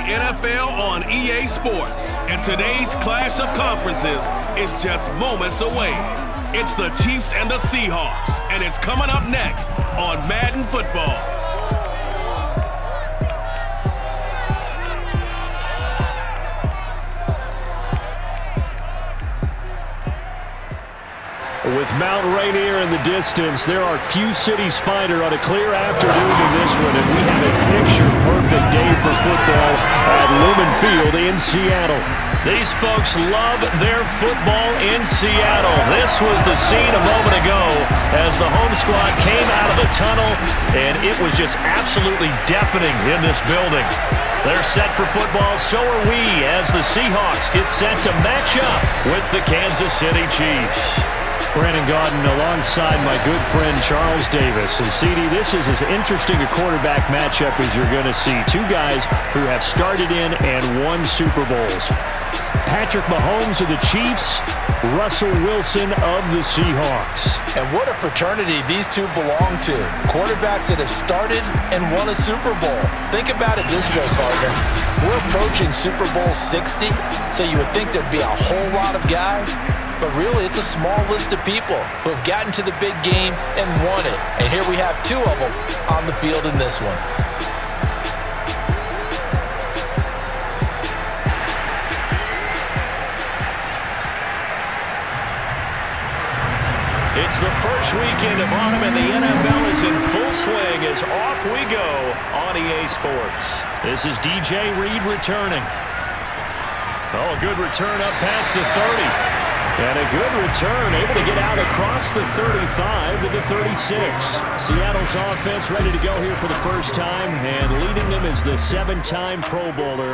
NFL on EA Sports, and today's clash of conferences is just moments away. It's the Chiefs and the Seahawks, and it's coming up next on Madden Football. With Mount Rainier in the distance, there are few cities finer on a clear afternoon than this one, and we have a picture-perfect day for football at Lumen Field in Seattle. These folks love their football in Seattle. This was the scene a moment ago as the home squad came out of the tunnel, and it was just absolutely deafening in this building. They're set for football, so are we, as the Seahawks get set to match up with the Kansas City Chiefs. Brandon Gaudin alongside my good friend Charles Davis. And CD, this is as interesting a quarterback matchup as you're going to see. Two guys who have started in and won Super Bowls. Patrick Mahomes of the Chiefs, Russell Wilson of the Seahawks. And what a fraternity these two belong to. Quarterbacks that have started and won a Super Bowl. Think about it this way, partner. We're approaching Super Bowl 60, so you would think there'd be a whole lot of guys. But really, it's a small list of people who have gotten to the big game and won it. And here we have two of them on the field in this one. It's the first weekend of autumn, and the NFL is in full swing as off we go on EA Sports. This is DJ Reed returning. Oh, a good return up past the 30. And a good return, able to get out across the 35 to the 36. Seattle's offense ready to go here for the first time, and leading them is the 7-time Pro Bowler.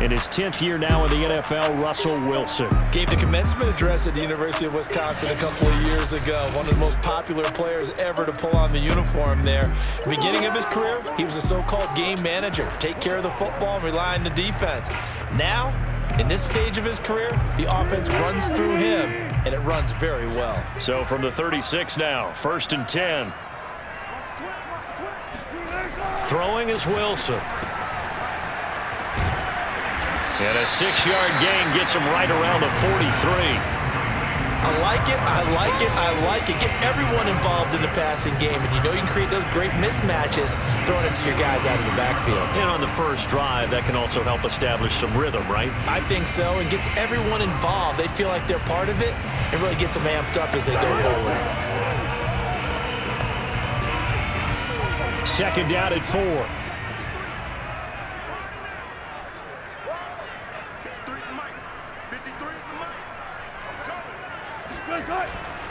In his 10th year now in the NFL, Russell Wilson. Gave the commencement address at the University of Wisconsin a couple of years ago. One of the most popular players ever to pull on the uniform there. At the beginning of his career, he was a so-called game manager. Take care of the football and rely on the defense. Now, in this stage of his career, the offense runs through him, and it runs very well. So from the 36 now, 1st and 10. Throwing is Wilson. And a 6-yard gain gets him right around the 43. I like it, I like it, I like it. Get everyone involved in the passing game, and you know you can create those great mismatches throwing it to your guys out of the backfield. And on the first drive, that can also help establish some rhythm, right? I think so, and gets everyone involved. They feel like they're part of it, and really gets them amped up as they go forward. 2nd down at 4.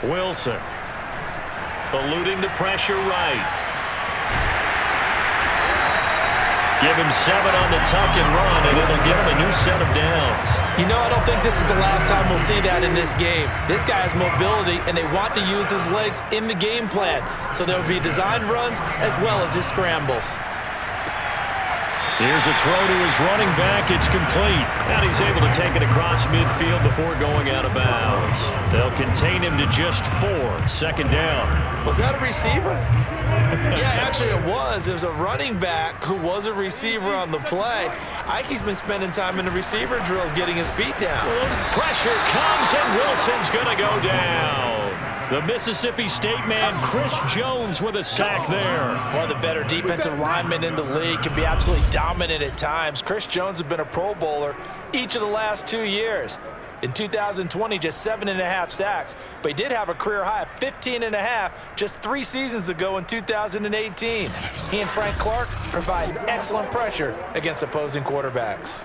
Wilson eluding the pressure right. Give him 7 on the tuck and run, and it'll give him a new set of downs. You know, I don't think this is the last time we'll see that in this game. This guy has mobility, and they want to use his legs in the game plan. So there will be designed runs as well as his scrambles. Here's a throw to his running back. It's complete. And he's able to take it across midfield before going out of bounds. They'll contain him to just 4. 2nd down. Was that a receiver? Yeah, actually it was. It was a running back who was a receiver on the play. Ike's been spending time in the receiver drills getting his feet down. Pressure comes, and Wilson's going to go down. The Mississippi State man, Chris Jones, with a sack there. One of the better defensive linemen in the league, can be absolutely dominant at times. Chris Jones has been a Pro Bowler each of the last 2 years. In 2020, just 7.5 sacks, but he did have a career high of 15.5 just 3 seasons ago in 2018. He and Frank Clark provide excellent pressure against opposing quarterbacks.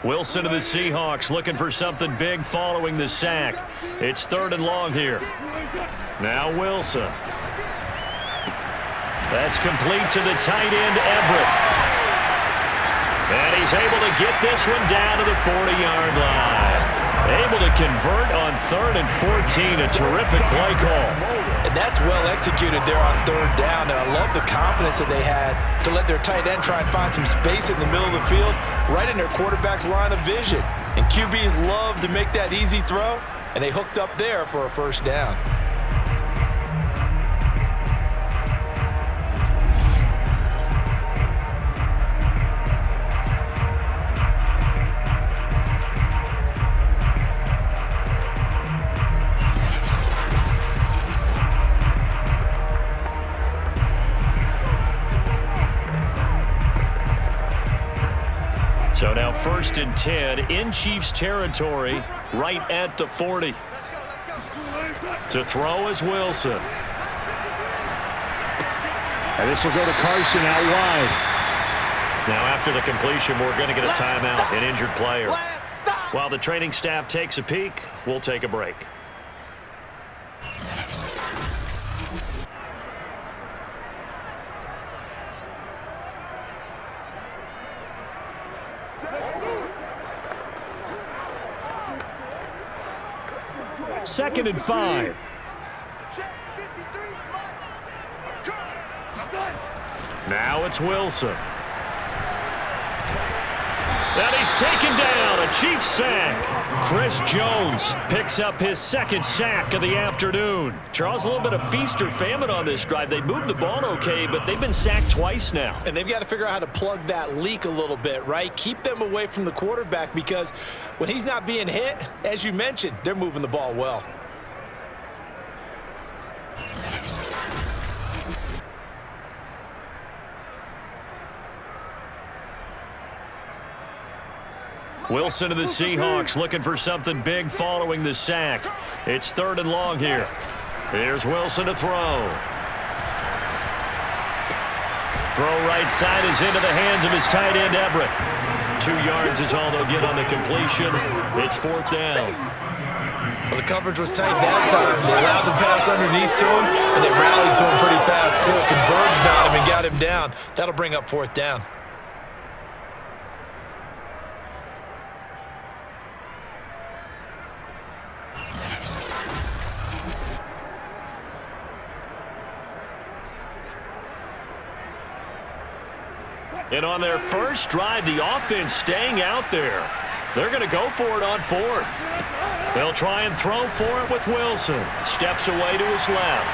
Wilson of the Seahawks looking for something big following the sack. It's 3rd and long here. Now Wilson. That's complete to the tight end, Everett. And he's able to get this one down to the 40-yard line. Able to convert on 3rd and 14. A terrific play call. And that's well executed there on 3rd down. And I love the confidence that they had to let their tight end try and find some space in the middle of the field, right in their quarterback's line of vision. And QBs love to make that easy throw, and they hooked up there for a 1st down. So now 1st and 10 in Chiefs territory, right at the 40. To throw is Wilson. And this will go to Carson out wide. Now after the completion, we're going to get a timeout, an injured player. While the training staff takes a peek, we'll take a break. Second and 5. Now it's Wilson. And he's taken down, a Chiefs sack. Chris Jones picks up his 2nd sack of the afternoon. Charles, a little bit of feast or famine on this drive. They moved the ball okay, but they've been sacked twice now. And they've got to figure out how to plug that leak a little bit, right? Keep them away from the quarterback because when he's not being hit, as you mentioned, they're moving the ball well. Wilson of the Seahawks looking for something big following the sack. It's 3rd and long here. Here's Wilson to throw. Throw right side is into the hands of his tight end, Everett. 2 yards is all they'll get on the completion. It's 4th down. Well, the coverage was tight that time. They allowed the pass underneath to him, and they rallied to him pretty fast, too. Converged on him and got him down. That'll bring up 4th down. And on their first drive, the offense staying out there. They're going to go for it on 4th. They'll try and throw for it with Wilson. Steps away to his left.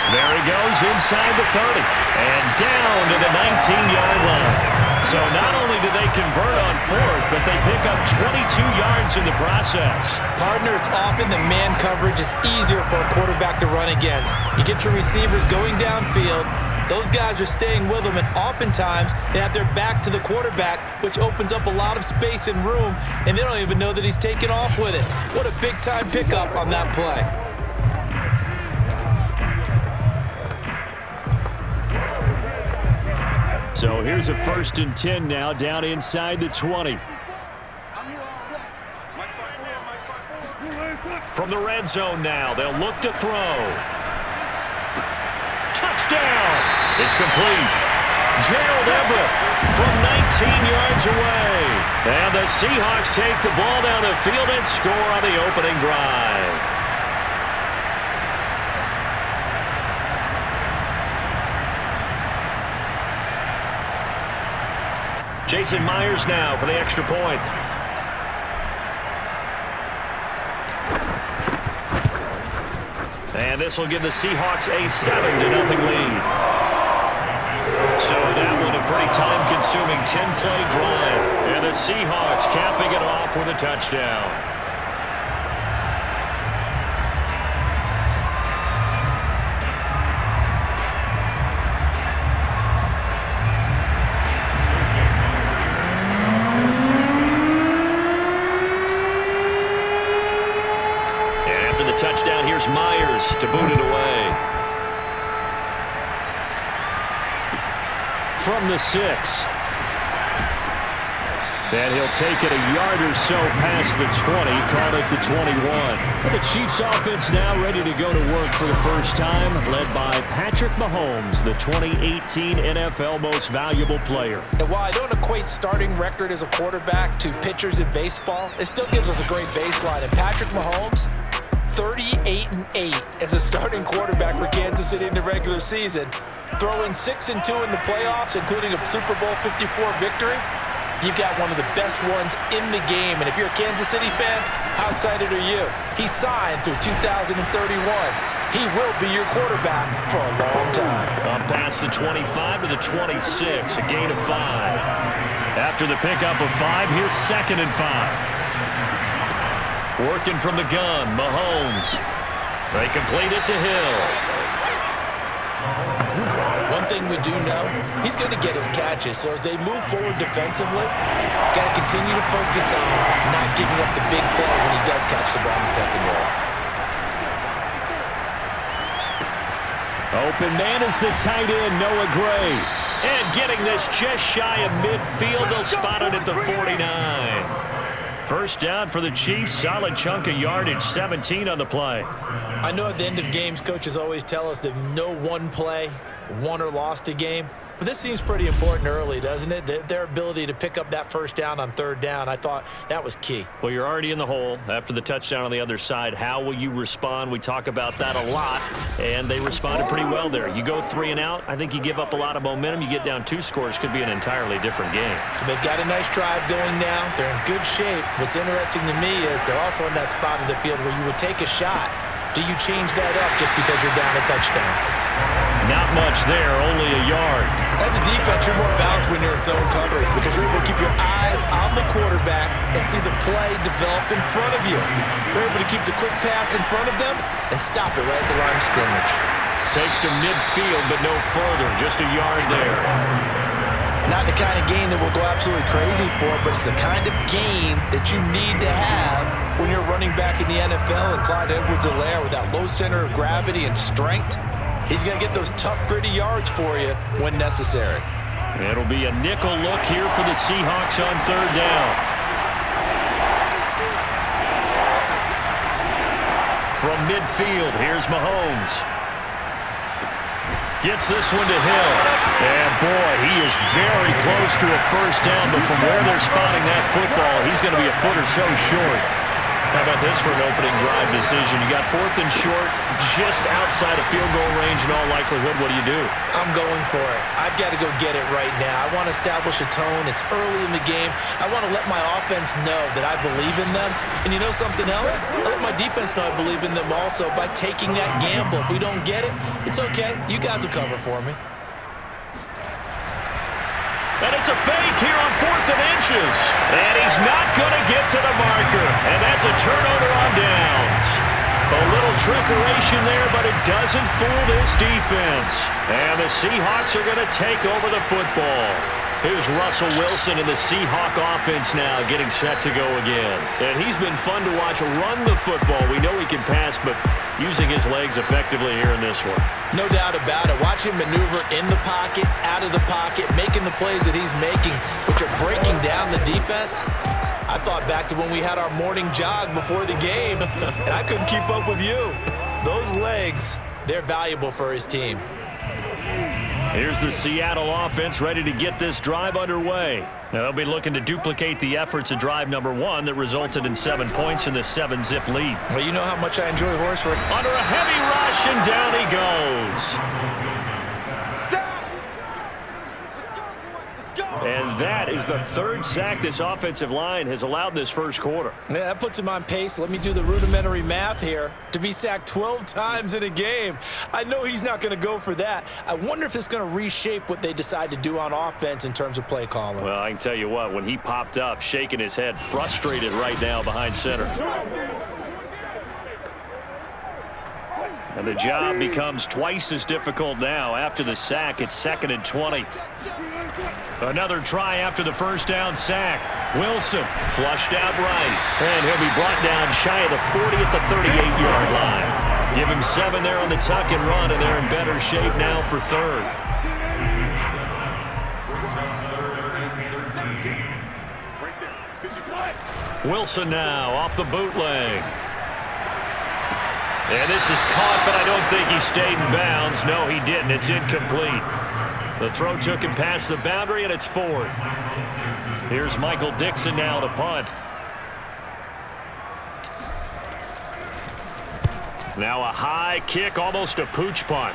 There he goes inside the 30. And down to the 19-yard line. So not only do they convert on 4th, but they pick up 22 yards in the process. Partner, it's often the man coverage is easier for a quarterback to run against. You get your receivers going downfield. Those guys are staying with them, and oftentimes they have their back to the quarterback, which opens up a lot of space and room, and they don't even know that he's taken off with it. What a big-time pickup on that play. So here's a 1st and 10 now, down inside the 20. From the red zone now, they'll look to throw. Touchdown! It's complete. Gerald Everett from 19 yards away. And the Seahawks take the ball down the field and score on the opening drive. Jason Myers now for the extra point. And this will give the Seahawks a 7-0 lead. So that one a pretty time-consuming 10-play drive. And the Seahawks capping it off with a touchdown. And after the touchdown, here's Myers to boot it away. From the 6. And he'll take it a yard or so past the 20, call it the 21. And the Chiefs offense now ready to go to work for the first time, led by Patrick Mahomes, the 2018 NFL Most Valuable Player. And while I don't equate starting record as a quarterback to pitchers in baseball, it still gives us a great baseline. And Patrick Mahomes, 38-8 as a starting quarterback for Kansas City in the regular season, throwing 6-2 in the playoffs, including a Super Bowl 54 victory. You've got one of the best ones in the game. And if you're a Kansas City fan, how excited are you? He signed through 2031. He will be your quarterback for a long time. Up past the 25 to the 26, a gain of 5. After the pickup of 5, here's 2nd and 5. Working from the gun, Mahomes. They complete it to Hill. One thing thing we do know, he's going to get his catches. So as they move forward defensively, got to continue to focus on not giving up the big play when he does catch the ball in the secondary. Open man is the tight end, Noah Gray. And getting this just shy of midfield, they'll spot it at the 49. First down for the Chiefs, solid chunk of yardage, 17 on the play. I know at the end of games, coaches always tell us that no one play won or lost a game. But this seems pretty important early, doesn't it? Their ability to pick up that first down on third down, I thought that was key. Well, you're already in the hole after the touchdown on the other side. How will you respond? We talk about that a lot, and they responded pretty well there. You go 3 and out, I think you give up a lot of momentum. You get down 2 scores, could be an entirely different game. So they've got a nice drive going now. They're in good shape. What's interesting to me is they're also in that spot of the field where you would take a shot. Do you change that up just because you're down a touchdown? Not much there, only a yard. As a defense, you're more balanced when you're in zone coverage because you're able to keep your eyes on the quarterback and see the play develop in front of you. You're able to keep the quick pass in front of them and stop it right at the line of scrimmage. Takes to midfield, but no further, just a yard there. Not the kind of game that we'll go absolutely crazy for, but it's the kind of game that you need to have when you're running back in the NFL. And Clyde Edwards-Helaire with that low center of gravity and strength, he's going to get those tough, gritty yards for you when necessary. It'll be a nickel look here for the Seahawks on third down. From midfield, here's Mahomes. Gets this one to Hill. And boy, he is very close to a first down, but from where they're spotting that football, he's going to be a foot or so short. How about this for an opening drive decision? You got 4th and short, just outside of field goal range in all likelihood. What do? I'm going for it. I've got to go get it right now. I want to establish a tone. It's early in the game. I want to let my offense know that I believe in them. And you know something else? I let my defense know I believe in them also by taking that gamble. If we don't get it, it's okay. You guys will cover for me. And it's a fake here on 4th and inches. And he's not going to get to the marker. And that's a turnover on downs. A little trickeration there, but it doesn't fool this defense. And the Seahawks are going to take over the football. Here's Russell Wilson in the Seahawk offense now getting set to go again. And he's been fun to watch run the football. We know he can pass, but using his legs effectively here in this one. No doubt about it. Watch him maneuver in the pocket, out of the pocket, making the plays that he's making, which are breaking down the defense. I thought back to when we had our morning jog before the game, and I couldn't keep up with you. Those legs, they're valuable for his team. Here's the Seattle offense ready to get this drive underway. Now they'll be looking to duplicate the efforts of drive number 1 that resulted in 7 points in the 7-zip lead. Well, you know how much I enjoy horse racing. Under a heavy rush, and down he goes. And that is the 3rd sack this offensive line has allowed this first quarter. Yeah, that puts him on pace. Let me do the rudimentary math here. To be sacked 12 times in a game, I know he's not going to go for that. I wonder if it's going to reshape what they decide to do on offense in terms of play calling. Well, I can tell you what, when he popped up, shaking his head, frustrated right now behind center. And the job becomes twice as difficult now. After the sack, it's 2nd and 20. Another try after the first down sack. Wilson flushed out right. And he'll be brought down shy of the 40 at the 38-yard line. Give him 7 there on the tuck and run, and they're in better shape now for 3rd. Wilson now off the bootleg. And this is caught, but I don't think he stayed in bounds. No, he didn't. It's incomplete. The throw took him past the boundary, and it's 4th. Here's Michael Dixon now to punt. Now a high kick, almost a pooch punt.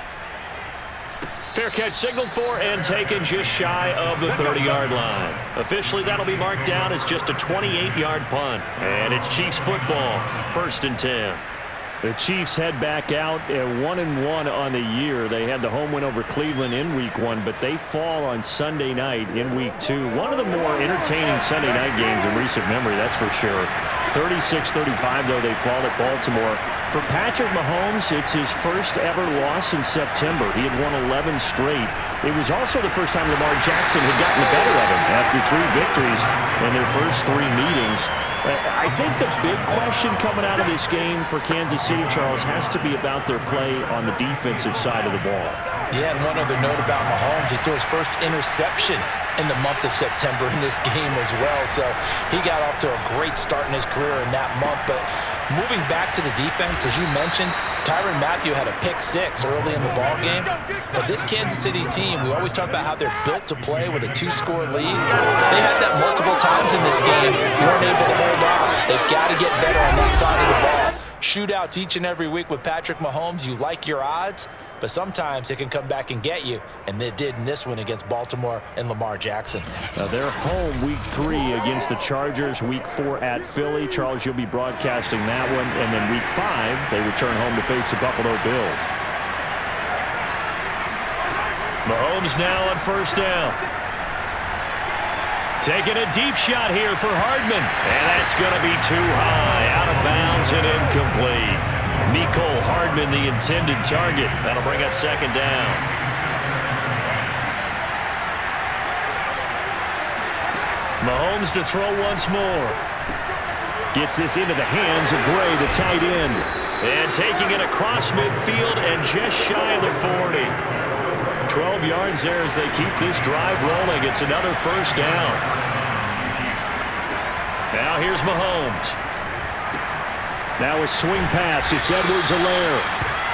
Fair catch signaled for and taken just shy of the 30-yard line. Officially, that'll be marked down as just a 28-yard punt. And it's Chiefs football, 1st and 10. The Chiefs head back out at 1-1 on the year. They had the home win over Cleveland in Week 1, but they fall on Sunday night in Week 2. One of the more entertaining Sunday night games in recent memory, that's for sure. 36-35, though, they fall at Baltimore. For Patrick Mahomes, it's his first ever loss in September. He had won 11 straight. It was also the first time Lamar Jackson had gotten the better of him after 3 victories in their first 3 meetings. I think the big question coming out of this game for Kansas City, Charles, has to be about their play on the defensive side of the ball. Yeah, and one other note about Mahomes, he threw his first interception in the month of September in this game as well. So he got off to a great start in his career in that month. But moving back to the defense, as you mentioned, Tyrann Mathieu had a pick-6 early in the ball game. But this Kansas City team, we always talk about how they're built to play with a 2-score lead. They had that multiple times in this game. They weren't able to hold on. They've got to get better on that side of the ball. Shootouts each and every week with Patrick Mahomes. You like your odds, but sometimes it can come back and get you, and they did in this one against Baltimore and Lamar Jackson. Now they're home week 3 against the Chargers, week 4 at Philly. Charles, you'll be broadcasting that one, and then week 5 they return home to face the Buffalo Bills. Mahomes now on first down. Taking a deep shot here for Hardman, and that's going to be too high, out of bounds and incomplete. Mecole Hardman, the intended target. That'll bring up second down. Mahomes to throw once more. Gets this into the hands of Gray, the tight end. And taking it across midfield and just shy of the 40. 12 yards there as they keep this drive rolling. It's another first down. Now here's Mahomes. Now a swing pass. It's Edwards-Helaire.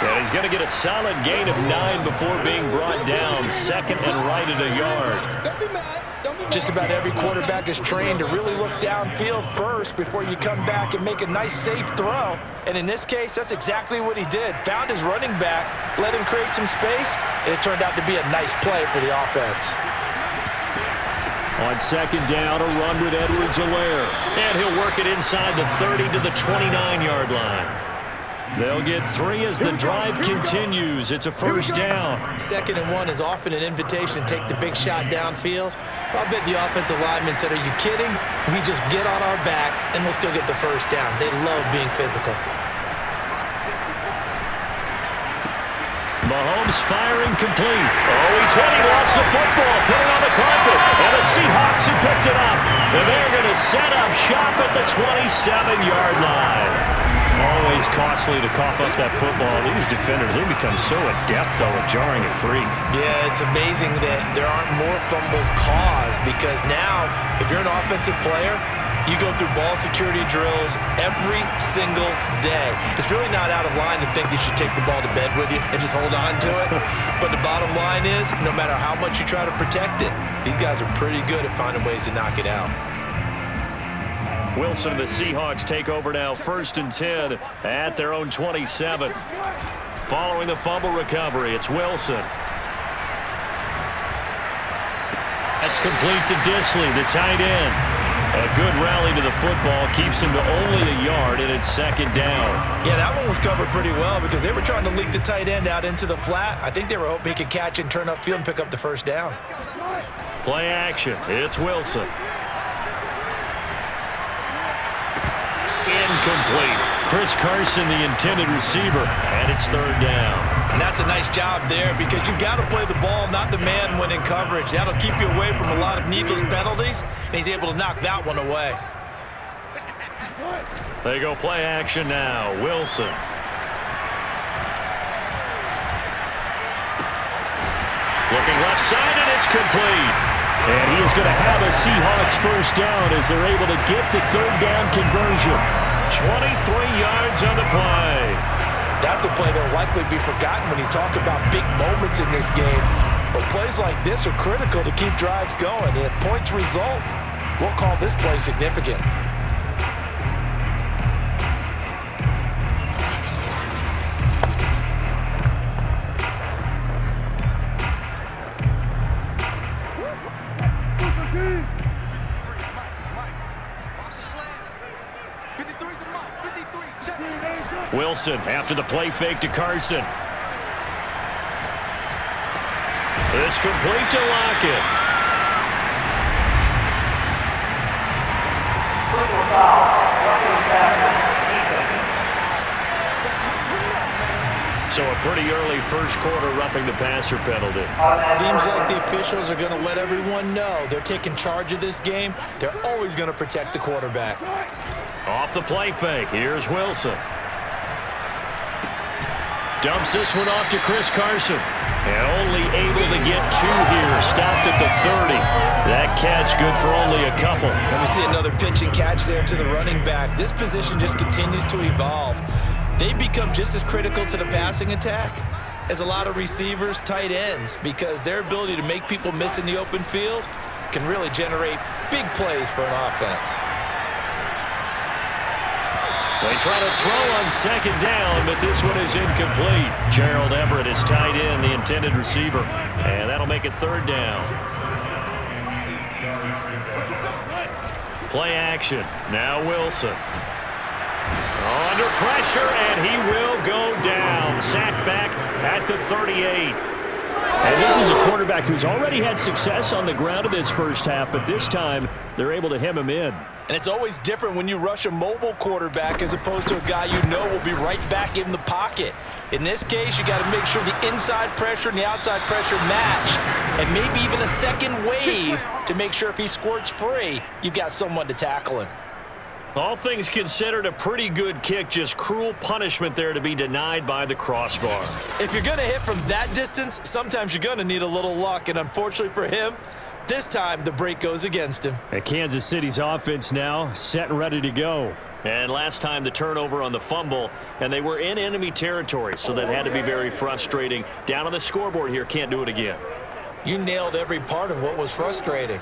And he's going to get a solid gain of 9 before being brought down. Second and right at a yard. Just about every quarterback is trained to really look downfield first before you come back and make a nice, safe throw. And in this case, that's exactly what he did. Found his running back, let him create some space, and it turned out to be a nice play for the offense. On second down, a run with Edwards-Helaire. And he'll work it inside the 30 to the 29-yard line. They'll get 3 as the drive continues. It's a first down. 2nd and 1 is often an invitation to take the big shot downfield. I'll bet the offensive lineman said, are you kidding? We just get on our backs and we'll still get the first down. They love being physical. Mahomes firing complete. Oh, he's hit. He lost the football. Put it on the carpet. And the Seahawks have picked it up. And they're going to set up shop at the 27-yard line. Always costly to cough up that football. These defenders, they become so adept, though, at jarring it free. Yeah, it's amazing that there aren't more fumbles caused because now, if you're an offensive player, you go through ball security drills every single day. It's really not out of line to think you should take the ball to bed with you and just hold on to it. But the bottom line is, no matter how much you try to protect it, these guys are pretty good at finding ways to knock it out. Wilson and the Seahawks take over now, 1st and 10 at their own 27. Following the fumble recovery, it's Wilson. That's complete to Disley, the tight end. A good rally to the football keeps him to only a yard, and it's second down. Yeah, that one was covered pretty well because they were trying to leak the tight end out into the flat. I think they were hoping he could catch and turn upfield and pick up the first down. Play action. It's Wilson. Incomplete. Chris Carson, the intended receiver, and it's 3rd down. And that's a nice job there because you've got to play the ball, not the man when in coverage. That'll keep you away from a lot of needless penalties, and he's able to knock that one away. They go play action now. Wilson. Looking left side, and it's complete. And he is going to have a Seahawks first down as they're able to get the 3rd down conversion. 23 yards on the play. That's a play that will likely be forgotten when you talk about big moments in this game. But plays like this are critical to keep drives going. And if points result, we'll call this play significant. Wilson after the play fake to Carson. It's complete to Lockett. pretty early first quarter roughing the passer penalty. Seems like the officials are going to let everyone know they're taking charge of this game. They're always going to protect the quarterback. Off the play fake, here's Wilson. Dumps this one off to Chris Carson. And only able to get 2 here. Stopped at the 30. That catch good for only a couple. And we see another pitch and catch there to the running back. This position just continues to evolve. They become just as critical to the passing attack as a lot of receivers, tight ends, because their ability to make people miss in the open field can really generate big plays for an offense. They try to throw on second down, but this one is incomplete. Gerald Everett is tied in, the intended receiver. And that'll make it 3rd down. Play action. Now Wilson. Under pressure, and he will go down. Sacked back at the 38. And this is a quarterback who's already had success on the ground in this first half, but this time they're able to hem him in. And it's always different when you rush a mobile quarterback as opposed to a guy you know will be right back in the pocket. In this case, you got to make sure the inside pressure and the outside pressure match, and maybe even a second wave to make sure if he squirts free, you've got someone to tackle him. All things considered, a pretty good kick. Just cruel punishment there to be denied by the crossbar. If you're going to hit from that distance, sometimes you're going to need a little luck. And unfortunately for him, this time the break goes against him. And Kansas City's offense now set and ready to go. And last time the turnover on the fumble, and they were in enemy territory, so that had to be very frustrating. Down on the scoreboard here, can't do it again. You nailed every part of what was frustrating.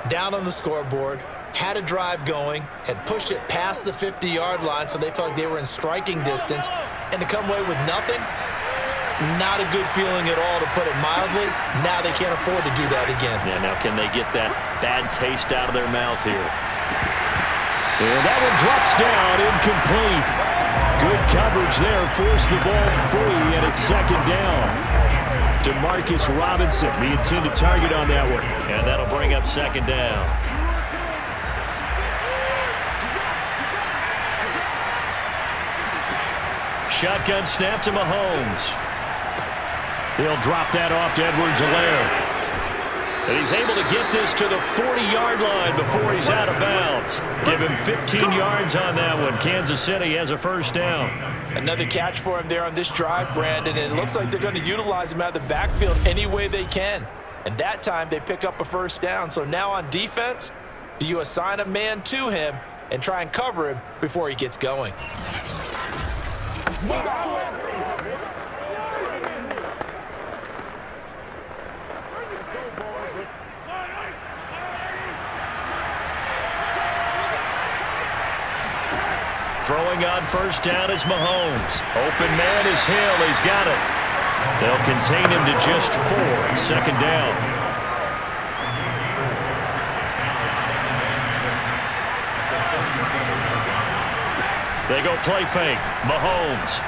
Down on the scoreboard, had a drive going, had pushed it past the 50-yard line so they felt like they were in striking distance, and to come away with nothing, not a good feeling at all, to put it mildly. Now they can't afford to do that again. Yeah, now can they get that bad taste out of their mouth here? And that one drops down, incomplete. Good coverage there, forced the ball free, and it's 2nd down. DeMarcus Robinson, the intended target on that one. And that'll bring up 2nd down. Shotgun snap to Mahomes. He'll drop that off to Edwards-Helaire. And he's able to get this to the 40-yard line before he's out of bounds. Give him 15 yards on that one. Kansas City has a 1st down. Another catch for him there on this drive, Brandon, and it looks like they're going to utilize him out of the backfield any way they can. And that time they pick up a 1st down. So now on defense, do you assign a man to him and try and cover him before he gets going? Throwing on 1st down is Mahomes. Open man is Hill. He's got it. They'll contain him to just 4. 2nd down. They go play fake. Mahomes.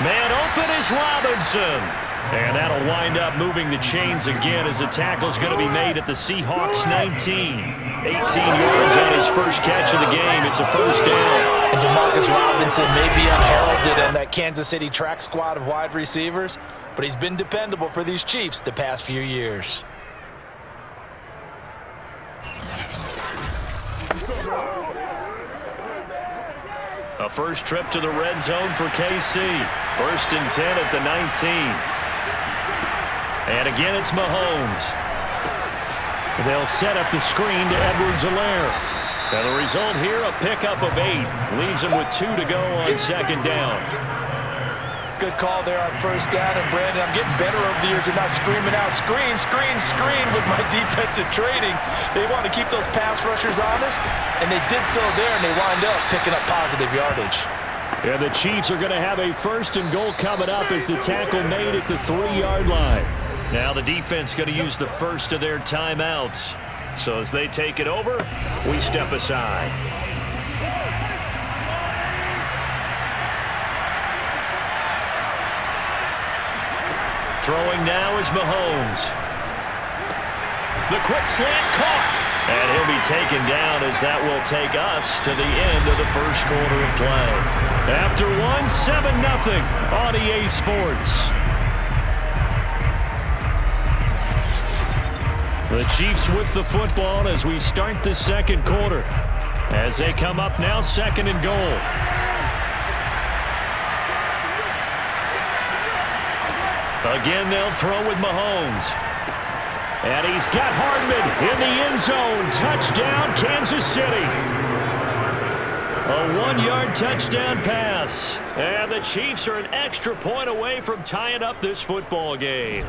Man open is Robinson. And that'll wind up moving the chains again as the tackle's going to be made at the Seahawks 19. 18 yards on his first catch of the game. It's a 1st down. And DeMarcus Robinson may be unheralded in that Kansas City track squad of wide receivers, but he's been dependable for these Chiefs the past few years. A first trip to the red zone for KC. 1st and 10 at the 19. And again, it's Mahomes. They'll set up the screen to Edwards-Helaire. And the result here, a pickup of 8. Leaves him with 2 to go on 2nd down. Good call there on 1st down. And, Brandon, I'm getting better over the years and not screaming out, screen, screen, screen with my defensive training. They want to keep those pass rushers honest, and they did so there, and they wind up picking up positive yardage. Yeah, the Chiefs are going to have a 1st and goal coming up as the tackle made at the 3-yard line. Now the defense going to use the first of their timeouts. So as they take it over, we step aside. Throwing now is Mahomes. The quick slant caught. And he'll be taken down as that will take us to the end of the first quarter of play. After one, 7-0 on EA Sports. The Chiefs with the football as we start the second quarter. As they come up now, 2nd and goal. Again, they'll throw with Mahomes. And he's got Hardman in the end zone. Touchdown, Kansas City. A 1-yard touchdown pass. And the Chiefs are an extra point away from tying up this football game.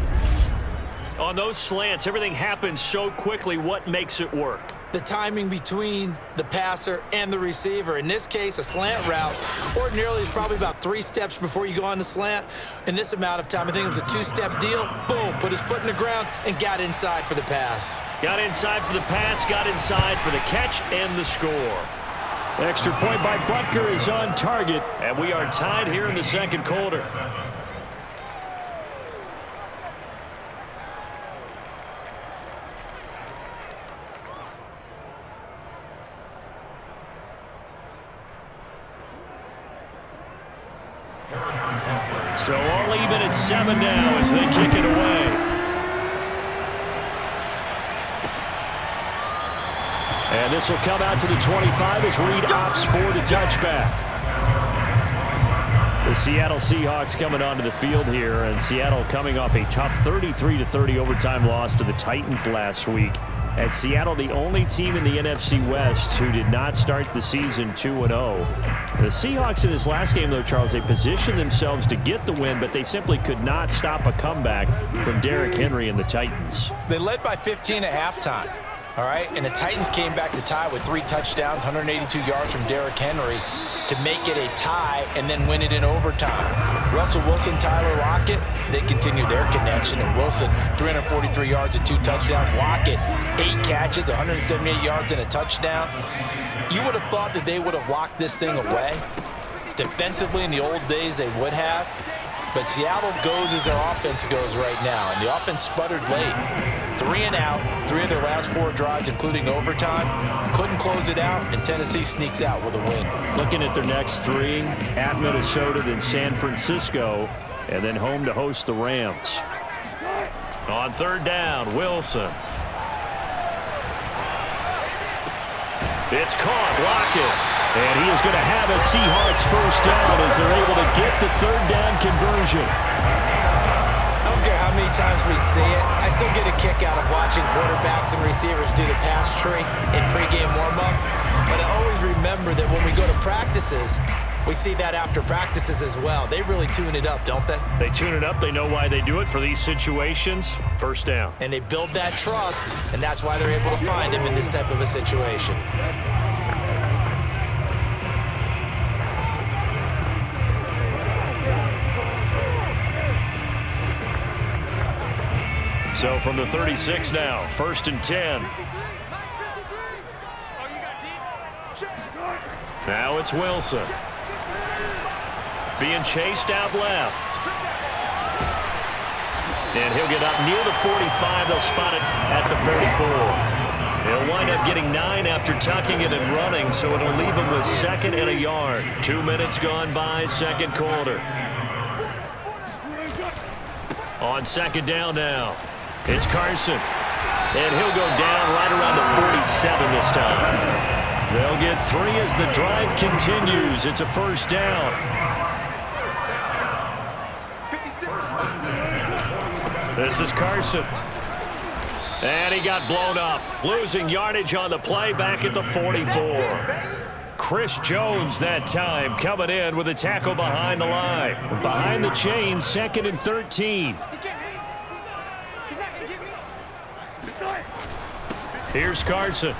On those slants, everything happens so quickly. What makes it work? The timing between the passer and the receiver. In this case, a slant route ordinarily is probably about 3 steps before you go on the slant. In this amount of time, I think it was a 2-step deal. Boom, put his foot in the ground and got inside for the pass. Got inside for the pass, got inside for the catch and the score. Extra point by Butker is on target, and we are tied here in the second quarter. So all even at 7 now as they kick it away. And this will come out to the 25 as Reed opts for the touchback. The Seattle Seahawks coming onto the field here, and Seattle coming off a tough 33-30 overtime loss to the Titans last week. And Seattle, the only team in the NFC West who did not start the season 2-0. The Seahawks in this last game, though, Charles, they positioned themselves to get the win, but they simply could not stop a comeback from Derrick Henry and the Titans. They led by 15 at halftime. All right, and the Titans came back to tie with 3 touchdowns, 182 yards from Derrick Henry to make it a tie and then win it in overtime. Russell Wilson, Tyler Lockett, they continue their connection. And Wilson, 343 yards and 2 touchdowns. Lockett, 8 catches, 178 yards and a touchdown. You would have thought that they would have locked this thing away. Defensively, in the old days, they would have. But Seattle goes as their offense goes right now. And the offense sputtered late. 3 and out, 3 of their last 4 drives, including overtime. Couldn't close it out, and Tennessee sneaks out with a win. Looking at their next 3, at Minnesota, then San Francisco, and then home to host the Rams. On 3rd down, Wilson. It's caught, Lockett. And he is going to have a Seahawks first down as they're able to get the 3rd down conversion. I don't care how many times we see it. I still get a kick out of watching quarterbacks and receivers do the pass tree in pregame warm-up. But I always remember that when we go to practices, we see that after practices as well. They really tune it up, don't they? They tune it up. They know why they do it for these situations. First down. And they build that trust, and that's why they're able to find him in this type of a situation. So from the 36 now, 1st and 10. Now it's Wilson. Being chased out left. And he'll get up near the 45. They'll spot it at the 44. He'll wind up getting 9 after tucking it and running, so it'll leave him with 2nd and a yard. 2 minutes gone by, second quarter. On 2nd down now. It's Carson, and he'll go down right around the 47 this time. They'll get 3 as the drive continues. It's a first down. This is Carson. And he got blown up, losing yardage on the play back at the 44. Chris Jones that time coming in with a tackle behind the line. Behind the chains, 2nd and 13. Here's Carson.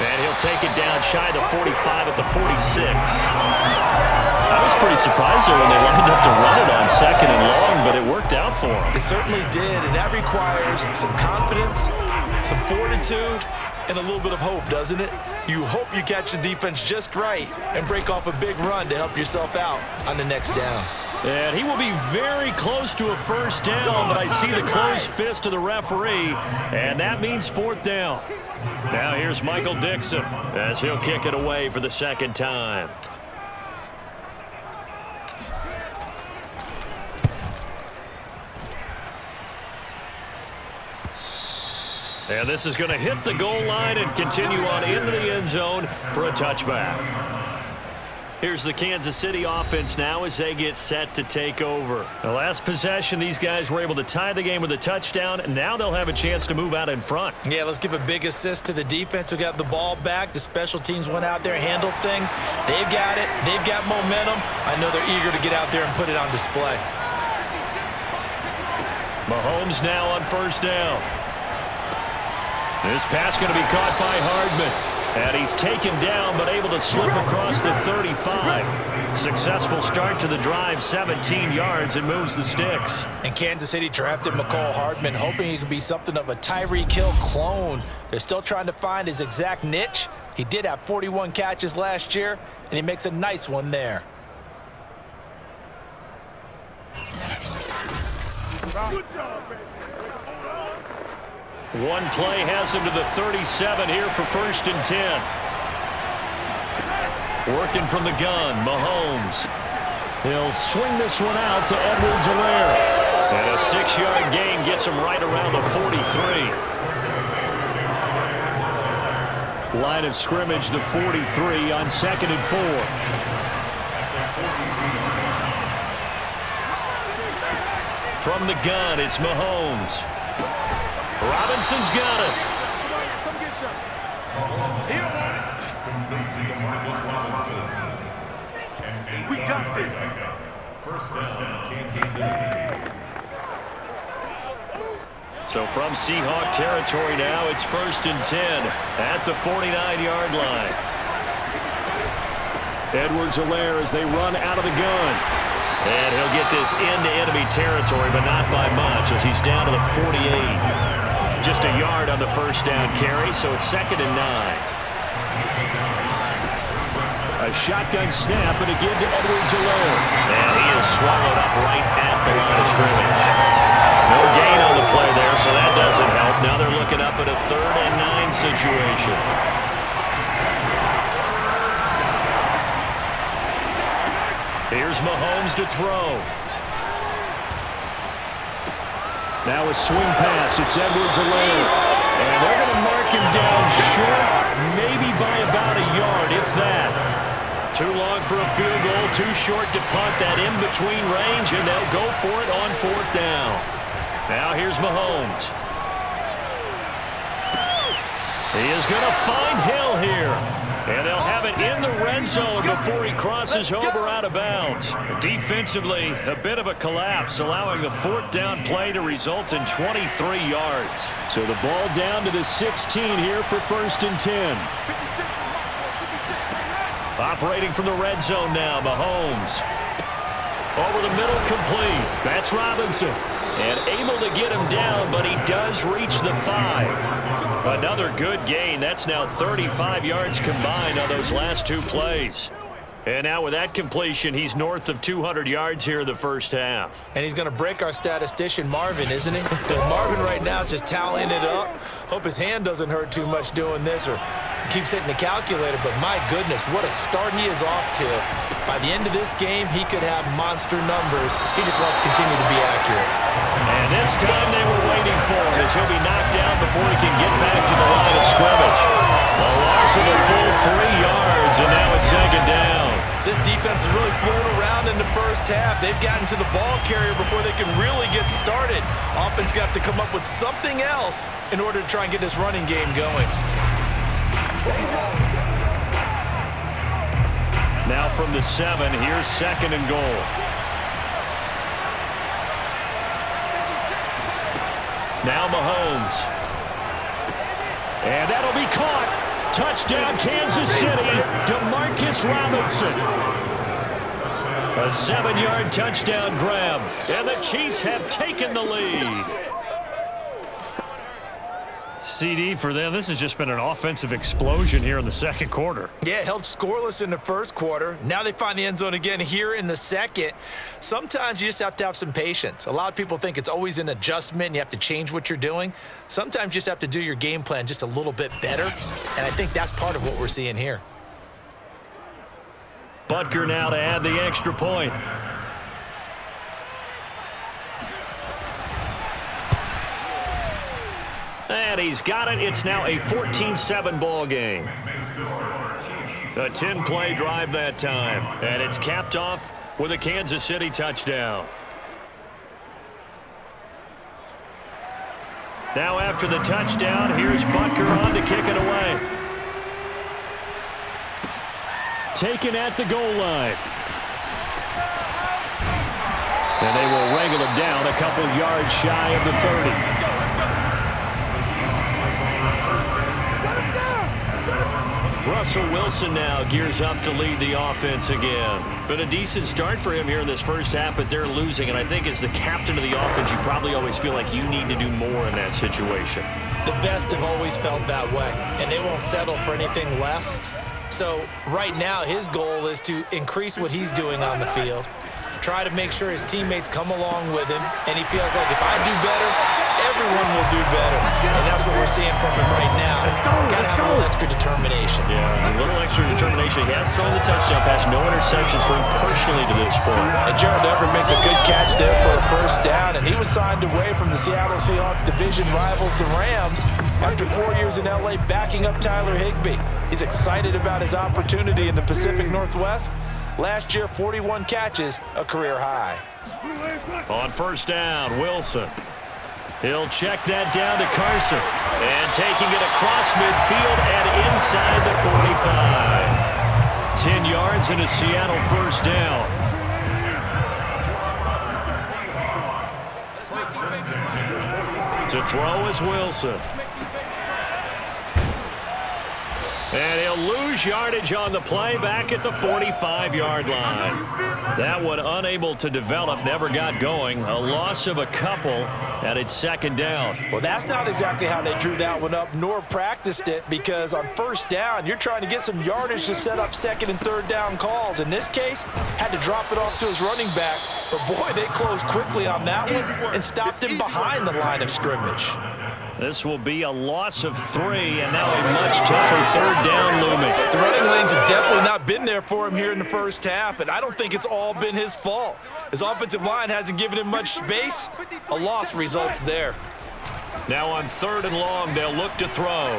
And he'll take it down shy of the 45 at the 46. I was pretty surprised there when they lined up to run it on 2nd and long, but it worked out for them. It certainly did, and that requires some confidence, some fortitude, and a little bit of hope, doesn't it? You hope you catch the defense just right and break off a big run to help yourself out on the next down. And he will be very close to a first down, but I see the closed fist of the referee, and that means fourth down. Now here's Michael Dixon as he'll kick it away for the second time. And this is going to hit the goal line and continue on into the end zone for a touchback. Here's the Kansas City offense now as they get set to take over. The last possession, these guys were able to tie the game with a touchdown, and now they'll have a chance to move out in front. Yeah, let's give a big assist to the defense who got the ball back. The special teams went out there, handled things. They've got it. They've got momentum. I know they're eager to get out there and put it on display. Mahomes now on first down. This pass going to be caught by Hardman. And he's taken down, but able to slip across the 35. Successful start to the drive, 17 yards, and moves the sticks. And Kansas City drafted McCall Hardman, hoping he could be something of a Tyreek Hill clone. They're still trying to find his exact niche. He did have 41 catches last year, and he makes a nice one there. Good job, baby. One play has him to the 37 here for 1st and 10. Working from the gun, Mahomes. He'll swing this one out to Edwards-Helaire. And a 6-yard gain gets him right around the 43. Line of scrimmage, the 43 on 2nd and 4. From the gun, it's Mahomes. Robinson's got it. We got this. First down, Kansas City. So from Seahawk territory now, it's 1st and 10 at the 49-yard line. Edwards-Helaire as they run out of the gun. And he'll get this into enemy territory, but not by much as he's down to the 48. Just a yard on the first down carry, so it's 2nd and 9. A shotgun snap, and again to Edwards-Helaire. And he is swallowed up right at the line of scrimmage. No gain on the play there, so that doesn't help. Now they're looking up at a 3rd and 9 situation. Here's Mahomes to throw. Now a swing pass. It's Edwards-Helaire. And they're going to mark him down short, maybe by about a yard, if that. Too long for a field goal, too short to punt that in-between range, and they'll go for it on 4th down. Now here's Mahomes. He is going to find Hill here. And they'll have it in the red zone before he crosses over out of bounds. Defensively, a bit of a collapse, allowing the 4th down play to result in 23 yards. So the ball down to the 16 here for 1st and 10. Operating from the red zone now, Mahomes. Over the middle, complete. That's Robinson. And able to get him down, but he does reach the 5. Another good gain. That's now 35 yards combined on those last 2 plays. And now with that completion, he's north of 200 yards here in the first half. And he's going to break our statistician, Marvin, isn't he? Marvin right now is just tallying it up. Hope his hand doesn't hurt too much doing this or keeps hitting the calculator. But my goodness, what a start he is off to. By the end of this game, he could have monster numbers. He just wants to continue to be accurate. And this time they were waiting for him as he'll be knocked down before he can get back to the line of scrimmage. A loss of a full 3 yards, and now it's 2nd down. This defense is really flown around in the first half. They've gotten to the ball carrier before they can really get started. Offense got to come up with something else in order to try and get this running game going. Now from the 7, here's 2nd and goal. Now Mahomes. And that'll be caught. Touchdown, Kansas City. DeMarcus Robinson. A 7-yard touchdown grab. And the Chiefs have taken the lead. CD, for them, this has just been an offensive explosion here in the second quarter. Yeah, held scoreless in the first quarter. Now they find the end zone again here in the second. Sometimes you just have to have some patience. A lot of people think it's always an adjustment. You have to change what you're doing. Sometimes you just have to do your game plan just a little bit better, and I think that's part of what we're seeing here. Butker now to add the extra point. And he's got it. It's now a 14-7 ball game. A 10-play drive that time. And it's capped off with a Kansas City touchdown. Now after the touchdown, here's Butker on to kick it away. Taken at the goal line. And they will wrangle him down a couple yards shy of the 30. Russell Wilson now gears up to lead the offense again. Been a decent start for him here in this first half, but they're losing. And I think as the captain of the offense, you probably always feel like you need to do more in that situation. The best have always felt that way, and they won't settle for anything less. So right now his goal is to increase what he's doing on the field, try to make sure his teammates come along with him, and he feels like if I do better, everyone will do better. And that's what we're seeing from him right now. Got to have a little extra determination. Yeah, a little extra determination. He has thrown the touchdown pass, no interceptions for him personally to this point. And Gerald Everett makes a good catch there for a first down, and he was signed away from the Seattle Seahawks division rivals, the Rams, after 4 years in L.A. backing up Tyler Higbee. He's excited about his opportunity in the Pacific Northwest. Last year, 41 catches, a career high. On first down, Wilson. He'll check that down to Carson. And taking it across midfield and inside the 45. 10 yards and a Seattle first down. To throw is Wilson. And he'll lose yardage on the play back at the 45-yard line. That one unable to develop, never got going. A loss of a couple, and it's second down. Well, that's not exactly how they drew that one up, nor practiced it, because on first down, you're trying to get some yardage to set up second and third down calls. In this case, had to drop it off to his running back. But, boy, they closed quickly on that one and stopped him behind the line of scrimmage. This will be a loss of 3, and now a much tougher third down looming. The running lanes have definitely not been there for him here in the first half, and I don't think it's all been his fault. His offensive line hasn't given him much space. A loss results there. Now on third and long, they'll look to throw.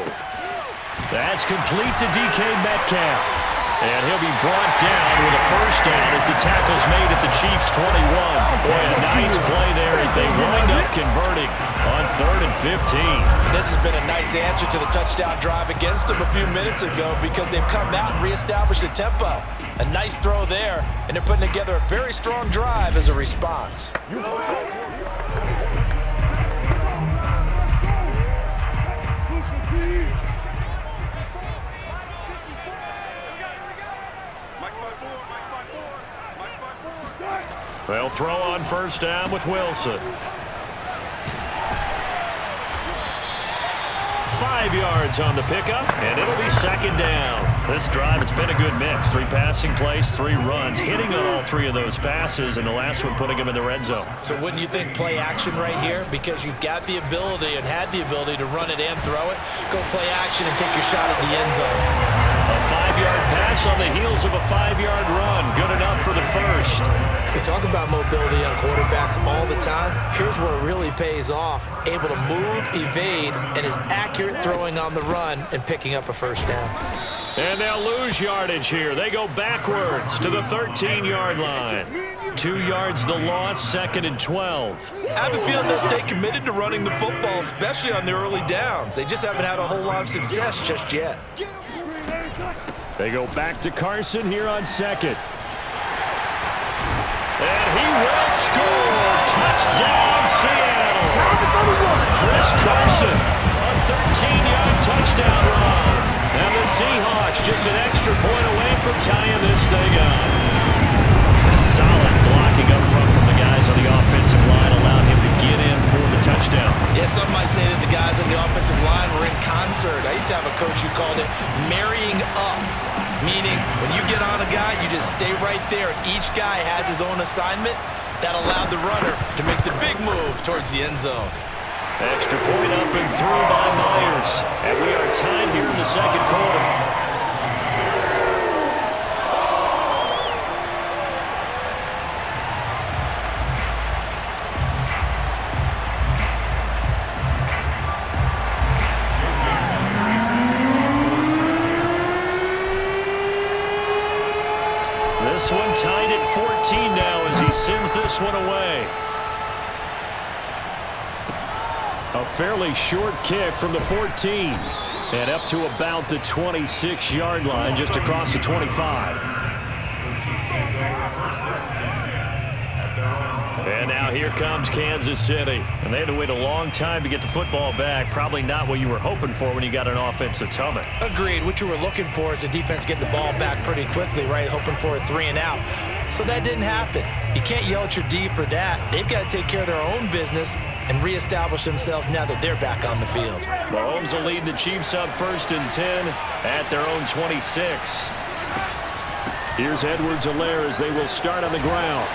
That's complete to DK Metcalf. And he'll be brought down with a first down as the tackle's made at the Chiefs' 21. Boy, a nice play there as they wind up converting on 3rd and 15. This has been a nice answer to the touchdown drive against them a few minutes ago because they've come out and reestablished the tempo. A nice throw there, and they're putting together a very strong drive as a response. They'll throw on first down with Wilson. 5 yards on the pickup, and it'll be second down. This drive, it's been a good mix. 3 passing plays, 3 runs, hitting on all 3 of those passes, and the last one putting him in the red zone. So wouldn't you think play action right here? Because you've got the ability and had the ability to run it and throw it. Go play action and take your shot at the end zone. A 5-yard pass on the heels of a 5-yard run. Good enough for the first. We talk about mobility on quarterbacks all the time. Here's where it really pays off. Able to move, evade, and is accurate throwing on the run and picking up a first down. And they'll lose yardage here. They go backwards to the 13-yard line. 2 yards the loss, 2nd and 12. I have a feeling they'll stay committed to running the football, especially on the early downs. They just haven't had a whole lot of success just yet. They go back to Carson here on second. And he will score. Touchdown, Seattle. Chris Carson, a 13-yard touchdown run. And the Seahawks just an extra point away from tying this thing up. Solid blocking up front from the guys on the offensive line allowed him to get in for the touchdown. touchdown. Yeah, some might say that the guys on the offensive line were in concert. I used to have a coach who called it marrying up, meaning when you get on a guy, you just stay right there, and each guy has his own assignment. That allowed the runner to make the big move towards the end zone. Extra point up and through by Myers. And we are tied here in the second quarter. This one tied at 14 now as he sends this one away. A fairly short kick from the 14. And up to about the 26-yard line, just across the 25. And now here comes Kansas City. And they had to wait a long time to get the football back. Probably not what you were hoping for when you got an offense that's humming. Agreed. What you were looking for is the defense getting the ball back pretty quickly, right? Hoping for a 3 and out. So that didn't happen. You can't yell at your D for that. They've got to take care of their own business and reestablish themselves now that they're back on the field. Mahomes will lead the Chiefs up 1st and 10 at their own 26. Here's Edwards-Helaire as they will start on the ground.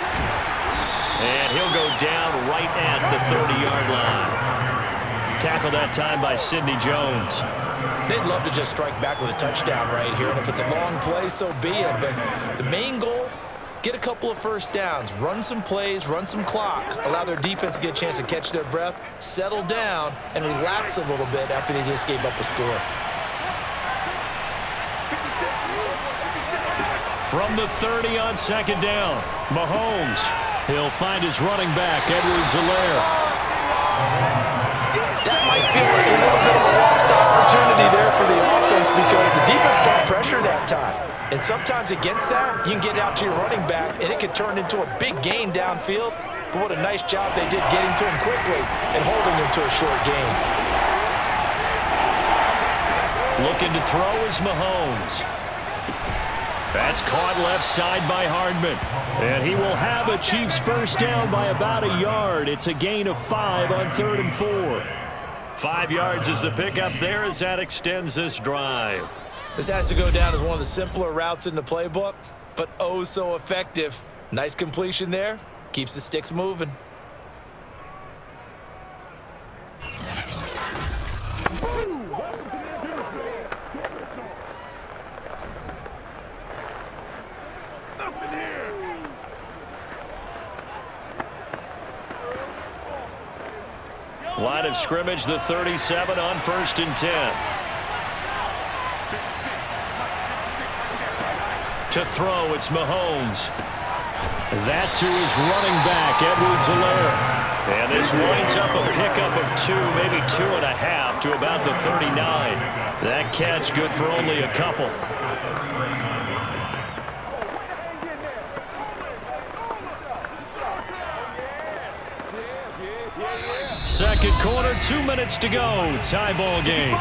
And he'll go down right at the 30-yard line. Tackled that time by Sidney Jones. They'd love to just strike back with a touchdown right here, and if it's a long play, so be it. But the main goal, get a couple of first downs, run some plays, run some clock, allow their defense to get a chance to catch their breath, settle down, and relax a little bit after they just gave up the score. From the 30 on 2nd down, Mahomes. He'll find his running back, Edwards-Helaire. That might feel like a little bit of a lost opportunity there for the offense because the defense brought pressure that time. And sometimes against that, you can get out to your running back, and it could turn into a big gain downfield. But what a nice job they did getting to him quickly and holding him to a short gain. Looking to throw is Mahomes. That's caught left side by Hardman. And he will have a Chiefs first down by about a yard. It's a gain of 5 on 3rd and 4. 5 yards is the pickup there as that extends this drive. This has to go down as one of the simpler routes in the playbook, but oh so effective. Nice completion there. Keeps the sticks moving. Line of scrimmage, the 37 on 1st and 10. To throw, it's Mahomes. That to his running back, Edwards-Helaire. And this winds up a pickup of 2, maybe 2.5 to about the 39. That catch good for only a couple. Second quarter, 2 minutes to go. Tie ball game.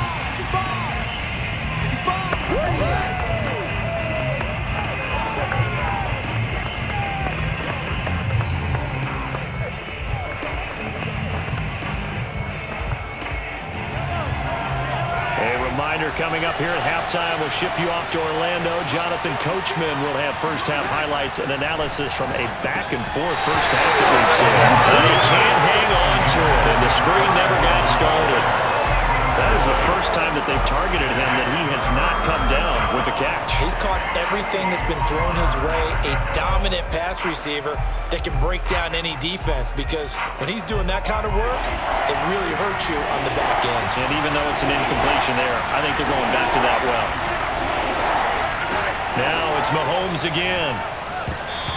Reminder coming up here at halftime. We'll ship you off to Orlando. Jonathan Coachman will have first half highlights and analysis from a back-and-forth first half that we've seen. But he can't hang on to it, and the screen never got started. That is the first time that they've targeted him that he has not come down with a catch. He's caught everything that's been thrown his way. A dominant pass receiver that can break down any defense because when he's doing that kind of work, it really hurts you on the back end. And even though it's an incompletion there, I think they're going back to that well. Now it's Mahomes again.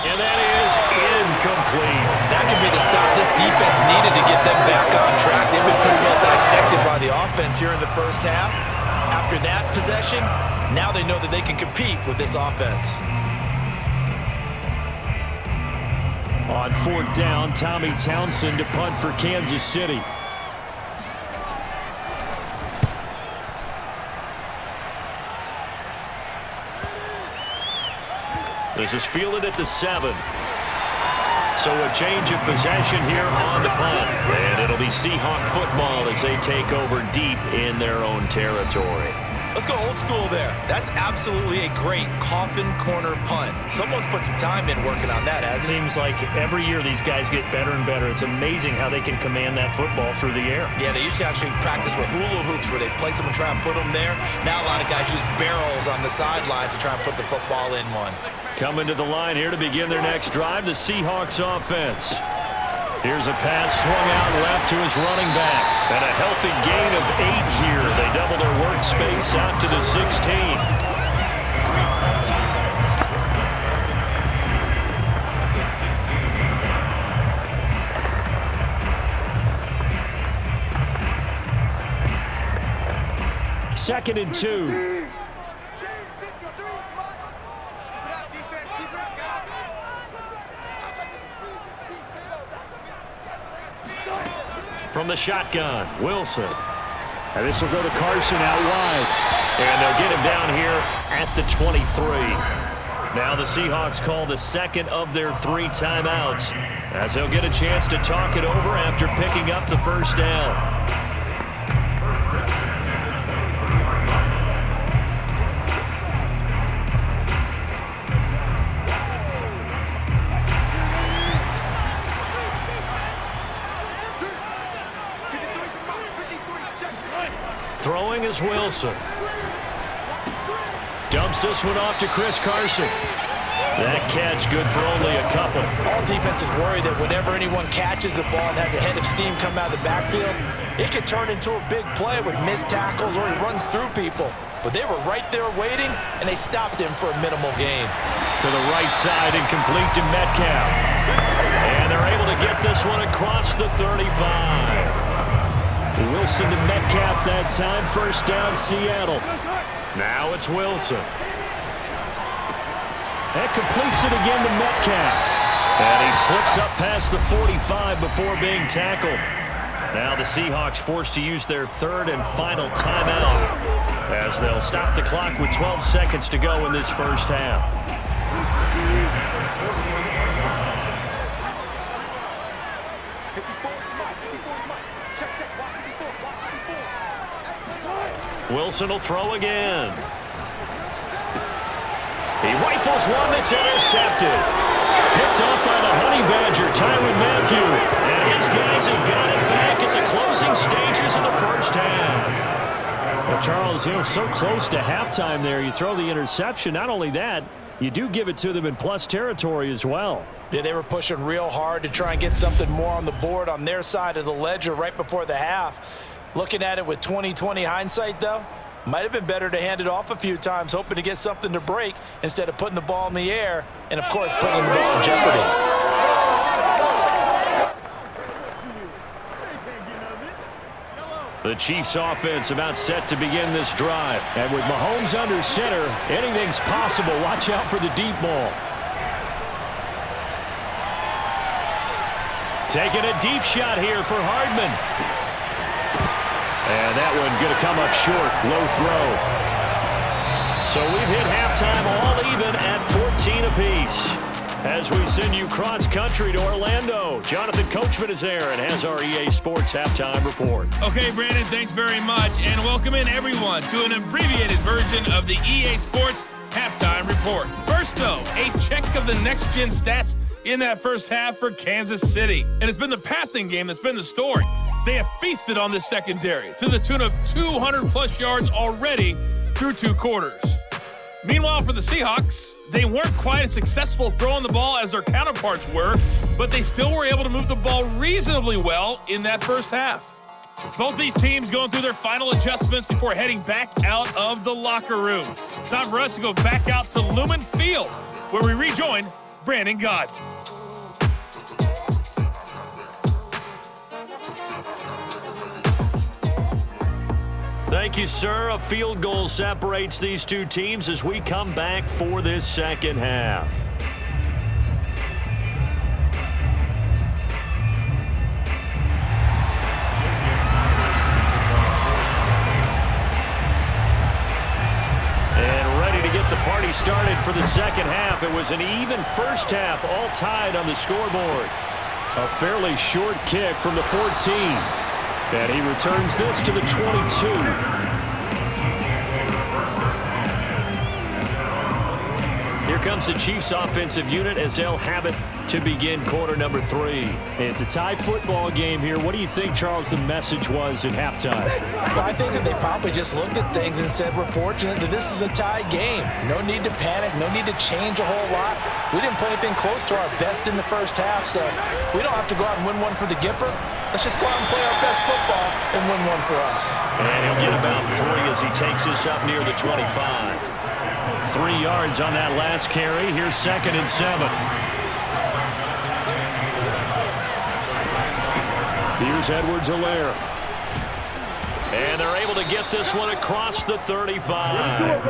And that is incomplete. That could be the stop this defense needed to get them back on track. They've been pretty well dissected by the offense here in the first half. After that possession, now they know that they can compete with this offense. On 4th down, Tommy Townsend to punt for Kansas City. This is fielded at the 7. So a change of possession here on the punt. And it'll be Seahawk football as they take over deep in their own territory. Let's go old school there. That's absolutely a great coffin corner punt. Someone's put some time in working on that, hasn't it? Seems like every year these guys get better and better. It's amazing how they can command that football through the air. Yeah, they used to actually practice with hula hoops where they place them and try and put them there. Now a lot of guys use barrels on the sidelines to try and put the football in one. Coming to the line here to begin their next drive, the Seahawks offense. Here's a pass swung out left to his running back. And a healthy gain of 8 here. They double their workspace out to the 16. Second and 2. From the shotgun, Wilson. And this will go to Carson out wide. And they'll get him down here at the 23. Now the Seahawks call the second of their 3 timeouts as they'll get a chance to talk it over after picking up the first down. Throwing is Wilson. Dumps this one off to Chris Carson. That catch good for only a couple. All defenses worry that whenever anyone catches the ball and has a head of steam come out of the backfield, it could turn into a big play with missed tackles or he runs through people. But they were right there waiting, and they stopped him for a minimal gain. To the right side and complete to Metcalf. And they're able to get this one across the 35. Wilson to Metcalf that time. First down, Seattle. Now it's Wilson. That completes it again to Metcalf. And he slips up past the 45 before being tackled. Now the Seahawks forced to use their third and final timeout as they'll stop the clock with 12 seconds to go in this first half. Wilson will throw again. He rifles one that's intercepted. Picked off by the Honey Badger, Tyrann Mathieu. And his guys have got it back at the closing stages of the first half. Well, Charles, so close to halftime there. You throw the interception. Not only that, you do give it to them in plus territory as well. Yeah, they were pushing real hard to try and get something more on the board on their side of the ledger right before the half. Looking at it with 20/20 hindsight, though, might have been better to hand it off a few times, hoping to get something to break instead of putting the ball in the air and, of course, putting the ball in jeopardy. The Chiefs offense about set to begin this drive. And with Mahomes under center, anything's possible. Watch out for the deep ball. Taking a deep shot here for Hardman. And that one going to come up short. Low throw. So we've hit halftime all even at 14 apiece. As we send you cross-country to Orlando, Jonathan Coachman is there and has our EA Sports Halftime Report. Okay, Brandon, thanks very much. And welcome in, everyone, to an abbreviated version of the EA Sports Halftime Report. First, though, a check of the next-gen stats in that first half for Kansas City. And it's been the passing game that's been the story. They have feasted on this secondary to the tune of 200-plus yards already through 2 quarters. Meanwhile, for the Seahawks, they weren't quite as successful throwing the ball as their counterparts were, but they still were able to move the ball reasonably well in that first half. Both these teams going through their final adjustments before heading back out of the locker room. Time for us to go back out to Lumen Field, where we rejoin Brandon Gott. Thank you, sir. A field goal separates these 2 teams as we come back for this second half. And ready to get the party already started for the second half. It was an even first half, all tied on the scoreboard. A fairly short kick from the 14. And he returns this to the 22. Here comes the Chiefs offensive unit as they'll have it to begin quarter number 3. It's a tie football game here. What do you think, Charles, the message was at halftime? Well, I think that they probably just looked at things and said, we're fortunate that this is a tie game. No need to panic. No need to change a whole lot. We didn't play anything close to our best in the first half, so we don't have to go out and win one for the Gipper. Let's just go out and play our best football and win one for us. And he'll get about 3 as he takes this up near the 25. 3 yards on that last carry. Here's 2nd and 7. Here's Edwards-Helaire. And they're able to get this one across the 35.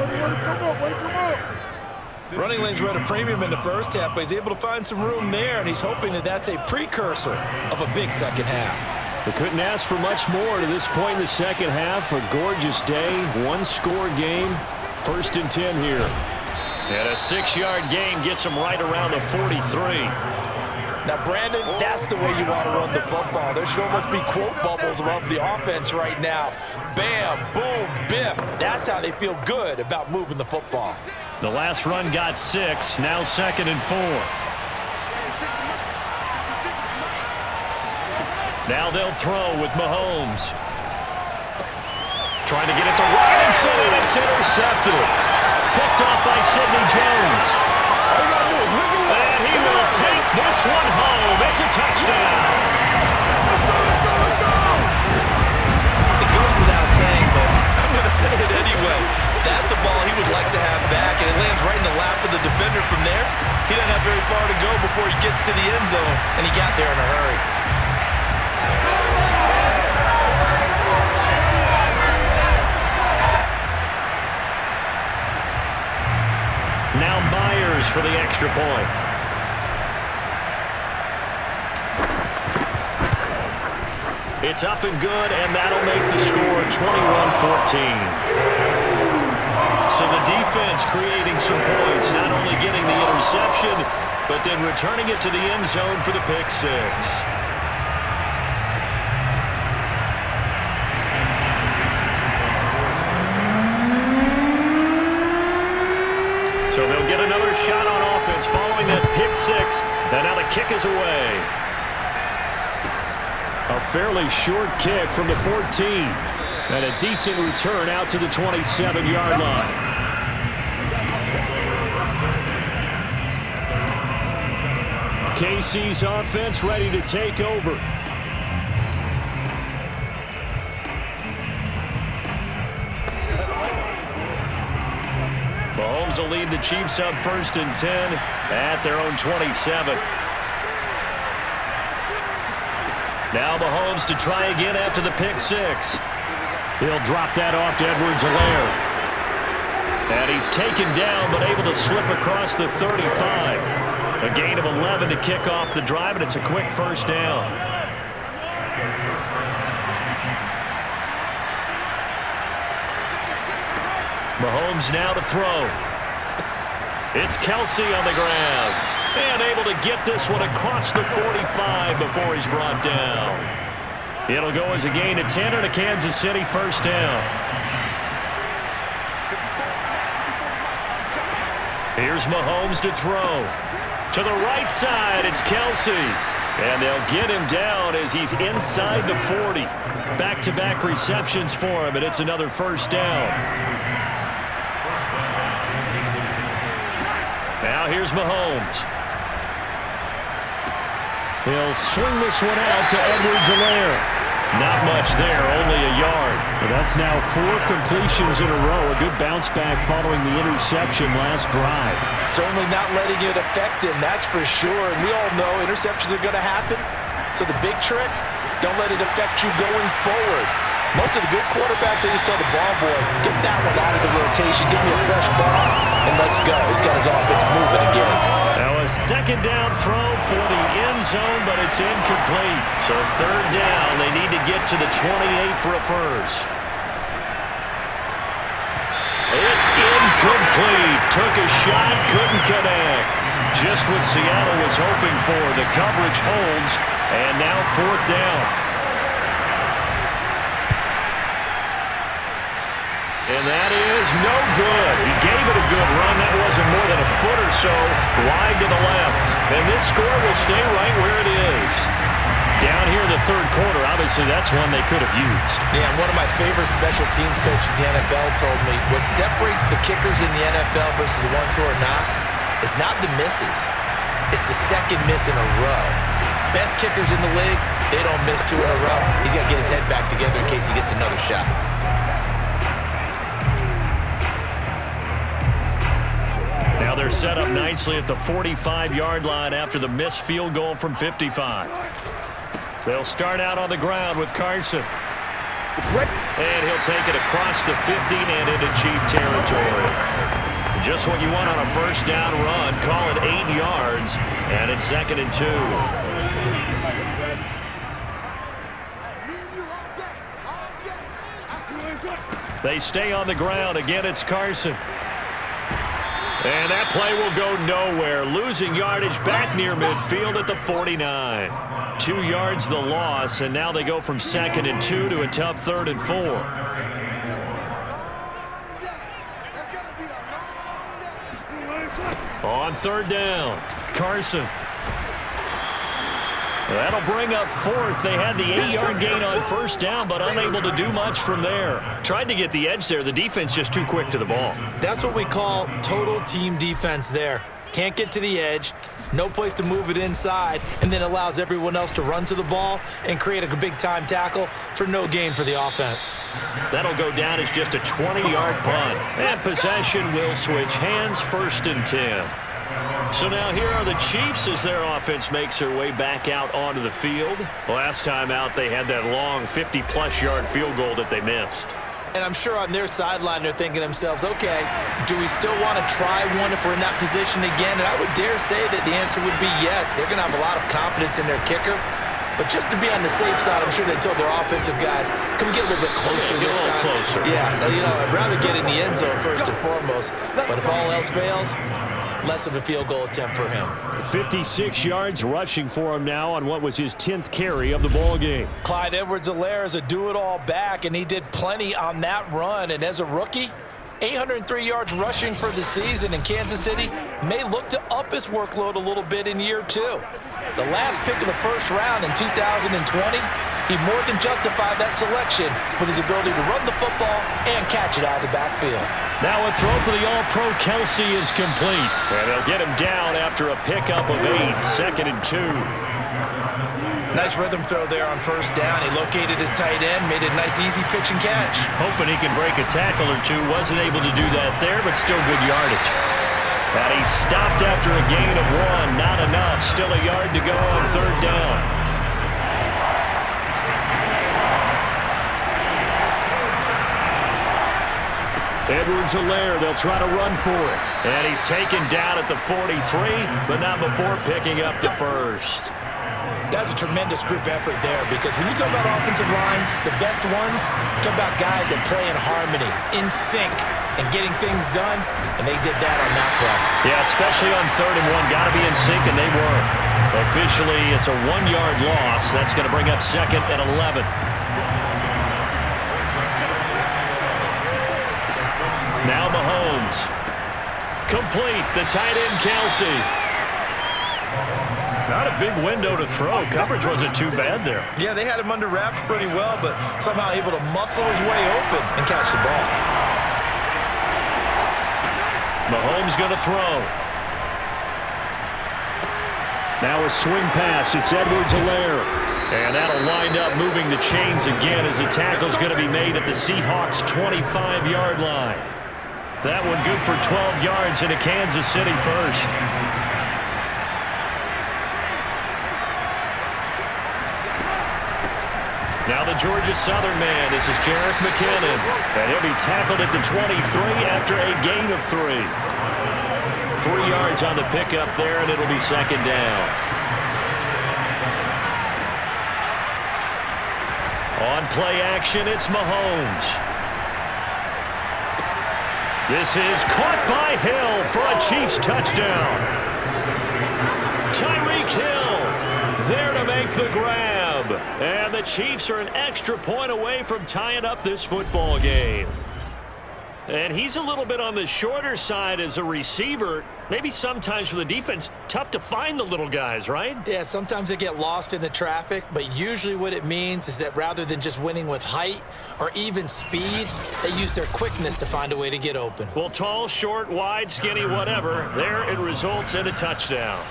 Running lanes were at a premium in the first half, but he's able to find some room there, and he's hoping that that's a precursor of a big second half. They couldn't ask for much more to this point in the second half. A gorgeous day, one-score game. 1st and 10 here. And a 6-yard gain gets him right around the 43. Now, Brandon, that's the way you want to run the football. There should almost be quote bubbles above the offense right now. Bam, boom, biff. That's how they feel good about moving the football. The last run got 6. Now 2nd and 4. Now they'll throw with Mahomes. Trying to get it to Robinson, and it's intercepted. Picked off by Sidney Jones. And he will take this one home. It's a touchdown. It goes without saying, but I'm going to say it anyway. That's a ball he would like to have back, and it lands right in the lap of the defender from there. He doesn't have very far to go before he gets to the end zone, and he got there in a hurry. Now Myers for the extra point. It's up and good, and that'll make the score 21-14. So the defense creating some points, not only getting the interception, but then returning it to the end zone for the pick 6. So they'll get another shot on offense following that pick 6, and now the kick is away. A fairly short kick from the 14, and a decent return out to the 27-yard line. KC's offense ready to take over. Mahomes will lead the Chiefs up 1st and 10 at their own 27. Now Mahomes to try again after the pick 6. He'll drop that off to Edwards-Helaire. And he's taken down but able to slip across the 35. A gain of 11 to kick off the drive, and it's a quick 1st down. Mahomes now to throw. It's Kelsey on the ground. And able to get this one across the 45 before he's brought down. It'll go as a gain of 10 and a Kansas City 1st down. Here's Mahomes to throw. To the right side, it's Kelsey. And they'll get him down as he's inside the 40. Back-to-back receptions for him, and it's another 1st down. Now here's Mahomes. He'll swing this one out to Edwards-Helaire. Not much there, only a yard. But that's now 4 completions in a row. A good bounce back following the interception last drive. Certainly not letting it affect him, that's for sure. And we all know interceptions are going to happen. So the big trick, don't let it affect you going forward. Most of the good quarterbacks, they just tell the ball boy, get that one out of the rotation, give me a fresh ball, and let's go. He's got his offense moving again. Now a 2nd down throw for the end zone, but it's incomplete. So 3rd down, they need to get to the 28 for a 1st. It's incomplete. took a shot, couldn't connect. Just what Seattle was hoping for. The coverage holds, and now 4th down. And that is no good. He gave it a good run. That wasn't more than a foot or so wide to the left. And this score will stay right where it is. Down here in the 3rd quarter, obviously that's one they could have used. Yeah, and one of my favorite special teams coaches in the NFL told me what separates the kickers in the NFL versus the ones who are not is not the misses. It's the second miss in a row. Best kickers in the league, they don't miss 2 in a row. He's got to get his head back together in case he gets another shot. Now they're set up nicely at the 45-yard line after the missed field goal from 55. They'll start out on the ground with Carson. And he'll take it across the 50 and into Chief territory. Just what you want on a 1st down run. Call it 8 yards, and it's 2nd and 2. They stay on the ground. Again, it's Carson. And that play will go nowhere. Losing yardage back near midfield at the 49. 2 yards the loss, and now they go from 2nd and 2 to a tough 3rd and 4. On 3rd down, Carson. That'll bring up 4th. They had the 8-yard gain on 1st down, but unable to do much from there. Tried to get the edge there. The defense just too quick to the ball. That's what we call total team defense there. Can't get to the edge, no place to move it inside, and then allows everyone else to run to the ball and create a big-time tackle for no gain for the offense. That'll go down as just a 20-yard punt. And possession will switch hands, 1st and 10. So now here are the Chiefs as their offense makes their way back out onto the field. Last time out, they had that long 50-plus yard field goal that they missed. And I'm sure on their sideline they're thinking to themselves, okay, do we still want to try one if we're in that position again? And I would dare say that the answer would be yes. They're going to have a lot of confidence in their kicker. But just to be on the safe side, I'm sure they told their offensive guys, come get a little bit closer this time. Closer. Yeah, I'd rather get in the end zone first and foremost. But if all else fails, less of a field goal attempt for him. 56 yards rushing for him now on what was his 10th carry of the ball game. Clyde Edwards-Helaire is a do-it-all back, and he did plenty on that run. And as a rookie, 803 yards rushing for the season in Kansas City may look to up his workload a little bit in year 2. The last pick of the 1st round in 2020, he more than justified that selection with his ability to run the football and catch it out of the backfield. Now a throw for the All-Pro Kelsey is complete. And they'll get him down after a pickup of 8, 2nd and 2. Nice rhythm throw there on 1st down. He located his tight end, made a nice easy pitch and catch. Hoping he can break a tackle or two. Wasn't able to do that there, but still good yardage. And he stopped after a gain of 1. Not enough. Still a yard to go on 3rd down. Edwards-Helaire, they'll try to run for it. And he's taken down at the 43, but not before picking up the 1st. That's a tremendous group effort there, because when you talk about offensive lines, the best ones, talk about guys that play in harmony, in sync, and getting things done, and they did that on that play. Yeah, especially on 3rd and 1. Got to be in sync, and they were. Officially, it's a 1-yard loss. That's going to bring up 2nd and 11. Now Mahomes. Complete. The tight end, Kelsey. Not a big window to throw. Coverage wasn't too bad there. Yeah, they had him under wraps pretty well, but somehow able to muscle his way open and catch the ball. Mahomes going to throw. Now a swing pass. It's Edwards-Helaire. And that'll wind up moving the chains again as the tackle's going to be made at the Seahawks' 25-yard line. That one good for 12 yards into Kansas City 1st. Now the Georgia Southern man. This is Jerick McKinnon. And he'll be tackled at the 23 after a gain of 3. 3 yards on the pickup there, and it'll be 2nd down. On play action, it's Mahomes. This is caught by Hill for a Chiefs touchdown. Tyreek Hill there to make the grab. And the Chiefs are an extra point away from tying up this football game. And he's a little bit on the shorter side as a receiver. Maybe sometimes for the defense, tough to find the little guys, right? Yeah, sometimes they get lost in the traffic, but usually what it means is that rather than just winning with height or even speed, they use their quickness to find a way to get open. Well, tall, short, wide, skinny, whatever, there it results in a touchdown.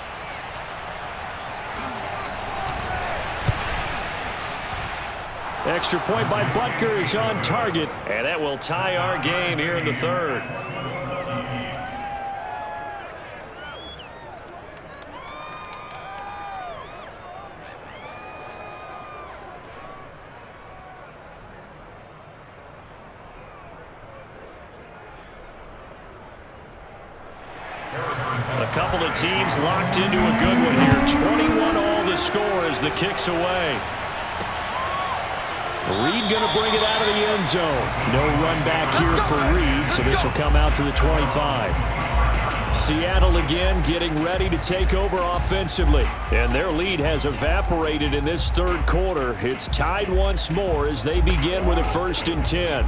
Extra point by Butker is on target, and that will tie our game here in the third. A couple of teams locked into a good one here. 21 all the score as the kick's away. Reed going to bring it out of the end zone. No run back here for Reed, so this will come out to the 25. Seattle again getting ready to take over offensively. And their lead has evaporated in this third quarter. It's tied once more as they begin with a 1st and 10.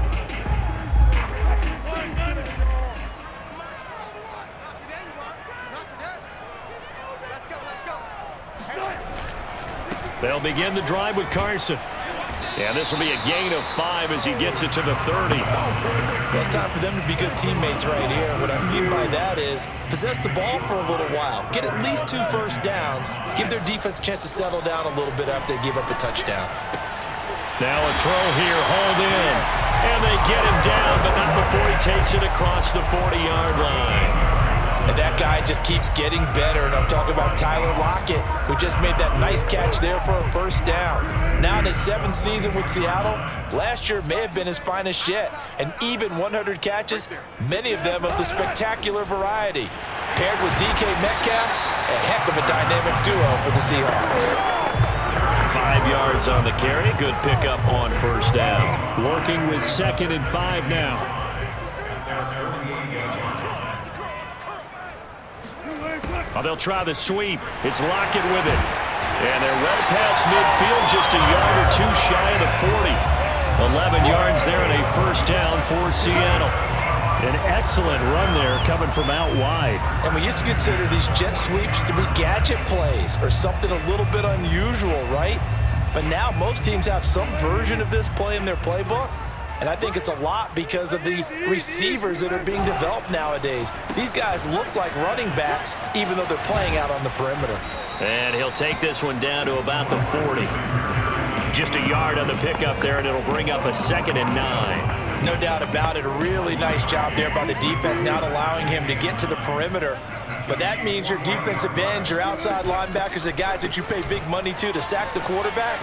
They'll begin the drive with Carson. And this will be a gain of 5 as he gets it to the 30. Well, it's time for them to be good teammates right here. What I mean by that is possess the ball for a little while. Get at least 2 first downs. Give their defense a chance to settle down a little bit after they give up a touchdown. Now a throw here, hauled in. And they get him down, but not before he takes it across the 40-yard line. And that guy just keeps getting better. And I'm talking about Tyler Lockett, who just made that nice catch there for a 1st down. Now in his 7th season with Seattle, last year may have been his finest yet. And even 100 catches, many of them of the spectacular variety. Paired with DK Metcalf, a heck of a dynamic duo for the Seahawks. 5 yards on the carry. Good pickup on 1st down. Working with 2nd and 5 now. Oh, they'll try the sweep. It's Lockett with it. And they're well past midfield, just a yard or 2 shy of the 40. 11 yards there and a 1st down for Seattle. An excellent run there coming from out wide. And we used to consider these jet sweeps to be gadget plays or something a little bit unusual, right? But now most teams have some version of this play in their playbook. And I think it's a lot because of the receivers that are being developed nowadays. These guys look like running backs, even though they're playing out on the perimeter. And he'll take this one down to about the 40. Just a yard on the pickup there, and it'll bring up a 2nd and 9. No doubt about it. A really nice job there by the defense, not allowing him to get to the perimeter. But that means your defensive ends, your outside linebackers, the guys that you pay big money to sack the quarterback,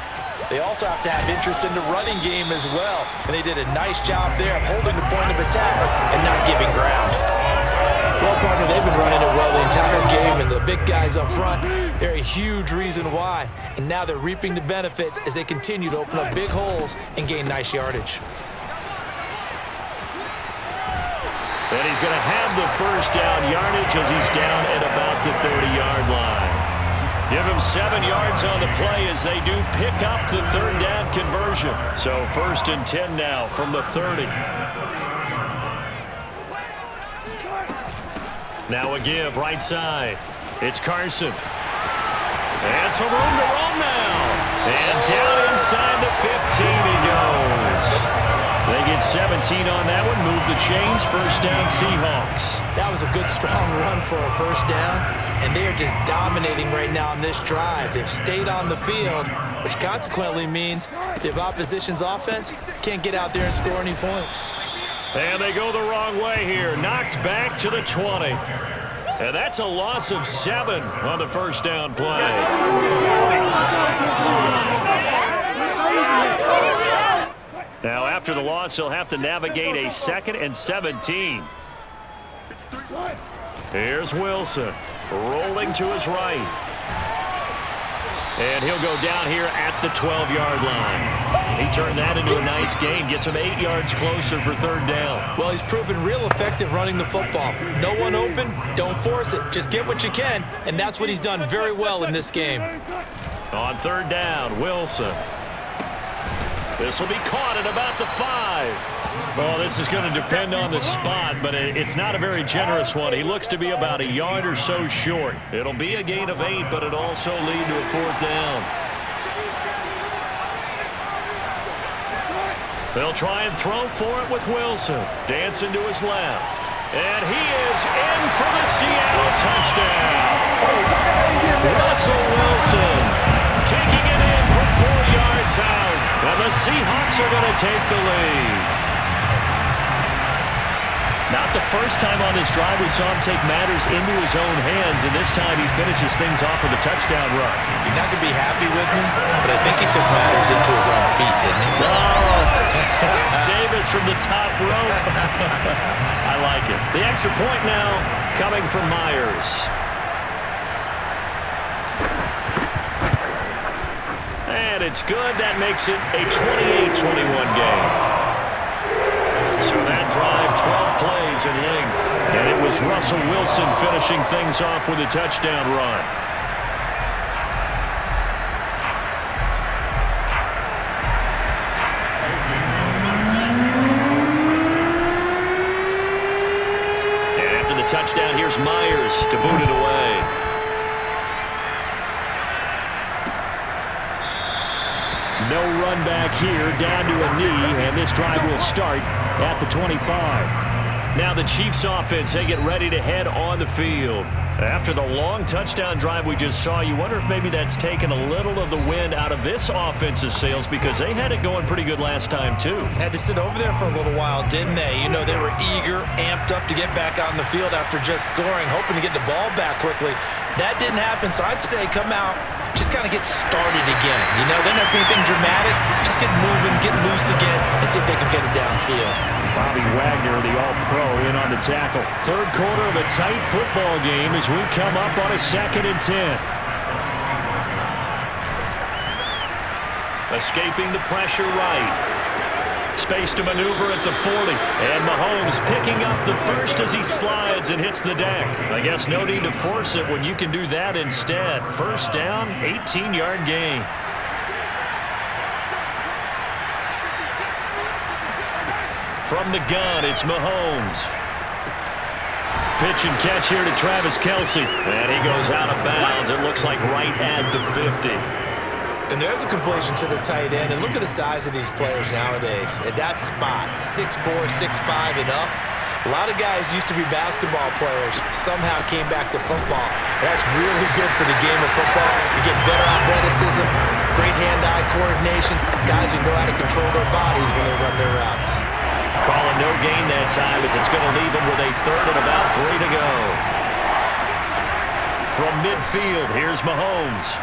they also have to have interest in the running game as well. And they did a nice job there of holding the point of attack and not giving ground. Well, partner, they've been running it well the entire game, and the big guys up front, they're a huge reason why. And now they're reaping the benefits as they continue to open up big holes and gain nice yardage. And he's going to have the 1st down yardage as he's down at about the 30-yard line. Give him 7 yards on the play as they do pick up the 3rd down conversion. So 1st and 10 now from the 30. Now a give right side. It's Carson. And some room to run now. And down inside the 15 he goes. They get 17 on that one. Move the chains. 1st down Seahawks. That was a good, strong run for a 1st down. And they are just dominating right now on this drive. They've stayed on the field, which consequently means the opposition's offense can't get out there and score any points. And they go the wrong way here. Knocked back to the 20. And that's a loss of 7 on the 1st down play. Now, after the loss, he'll have to navigate a 2nd and 17. Here's Wilson, rolling to his right. And he'll go down here at the 12-yard line. He turned that into a nice gain, gets him 8 yards closer for third down. Well, he's proven real effective running the football. No one open, don't force it. Just get what you can, and that's what he's done very well in this game. On third down, Wilson. This will be caught at about the 5. Well, this is going to depend on the spot, but it's not a very generous one. He looks to be about a yard or so short. It'll be a gain of 8, but it'll also lead to a fourth down. They'll try and throw for it with Wilson. Dancing to his left. And he is in for the Seattle touchdown. Russell Wilson taking it in from 4 yards out. And the Seahawks are going to take the lead. Not the first time on this drive we saw him take matters into his own hands, and this time he finishes things off with a touchdown run. You're not going to be happy with me, but I think he took matters into his own feet, didn't he? Oh, Davis from the top rope. I like it. The extra point now coming from Myers. And it's good. That makes it a 28-21 game. So that drive, 12 plays in length. And it was Russell Wilson finishing things off with a touchdown run. And after the touchdown, here's Myers to boot it away. No run back here, down to a knee, and this drive will start at the 25. Now the Chiefs offense, they get ready to head on the field. After the long touchdown drive we just saw, you wonder if maybe that's taken a little of the wind out of this offense's sails, because they had it going pretty good last time too. Had to sit over there for a little while, didn't they? You know, they were eager, amped up to get back on the field after just scoring, hoping to get the ball back quickly. That didn't happen, so I'd say come out, just kind of get started again. You know, they're not anything dramatic. Just get moving, get loose again, and see if they can get it downfield. Bobby Wagner, the All-Pro, in on the tackle. Third quarter of a tight football game as we come up on a 2nd and 10. Escaping the pressure right. Space to maneuver at the 40. And Mahomes picking up the first as he slides and hits the deck. I guess no need to force it when you can do that instead. First down, 18-yard gain. From the gun, it's Mahomes. Pitch and catch here to Travis Kelce. And he goes out of bounds. It looks like right at the 50. And there's a completion to the tight end. And look at the size of these players nowadays. At that spot, 6'4", 6'5", and up. A lot of guys used to be basketball players, somehow came back to football. That's really good for the game of football. You get better athleticism, great hand-eye coordination, guys who know how to control their bodies when they run their routes. Calling no gain that time as it's going to leave him with a 3rd and about 3 to go. From midfield, here's Mahomes.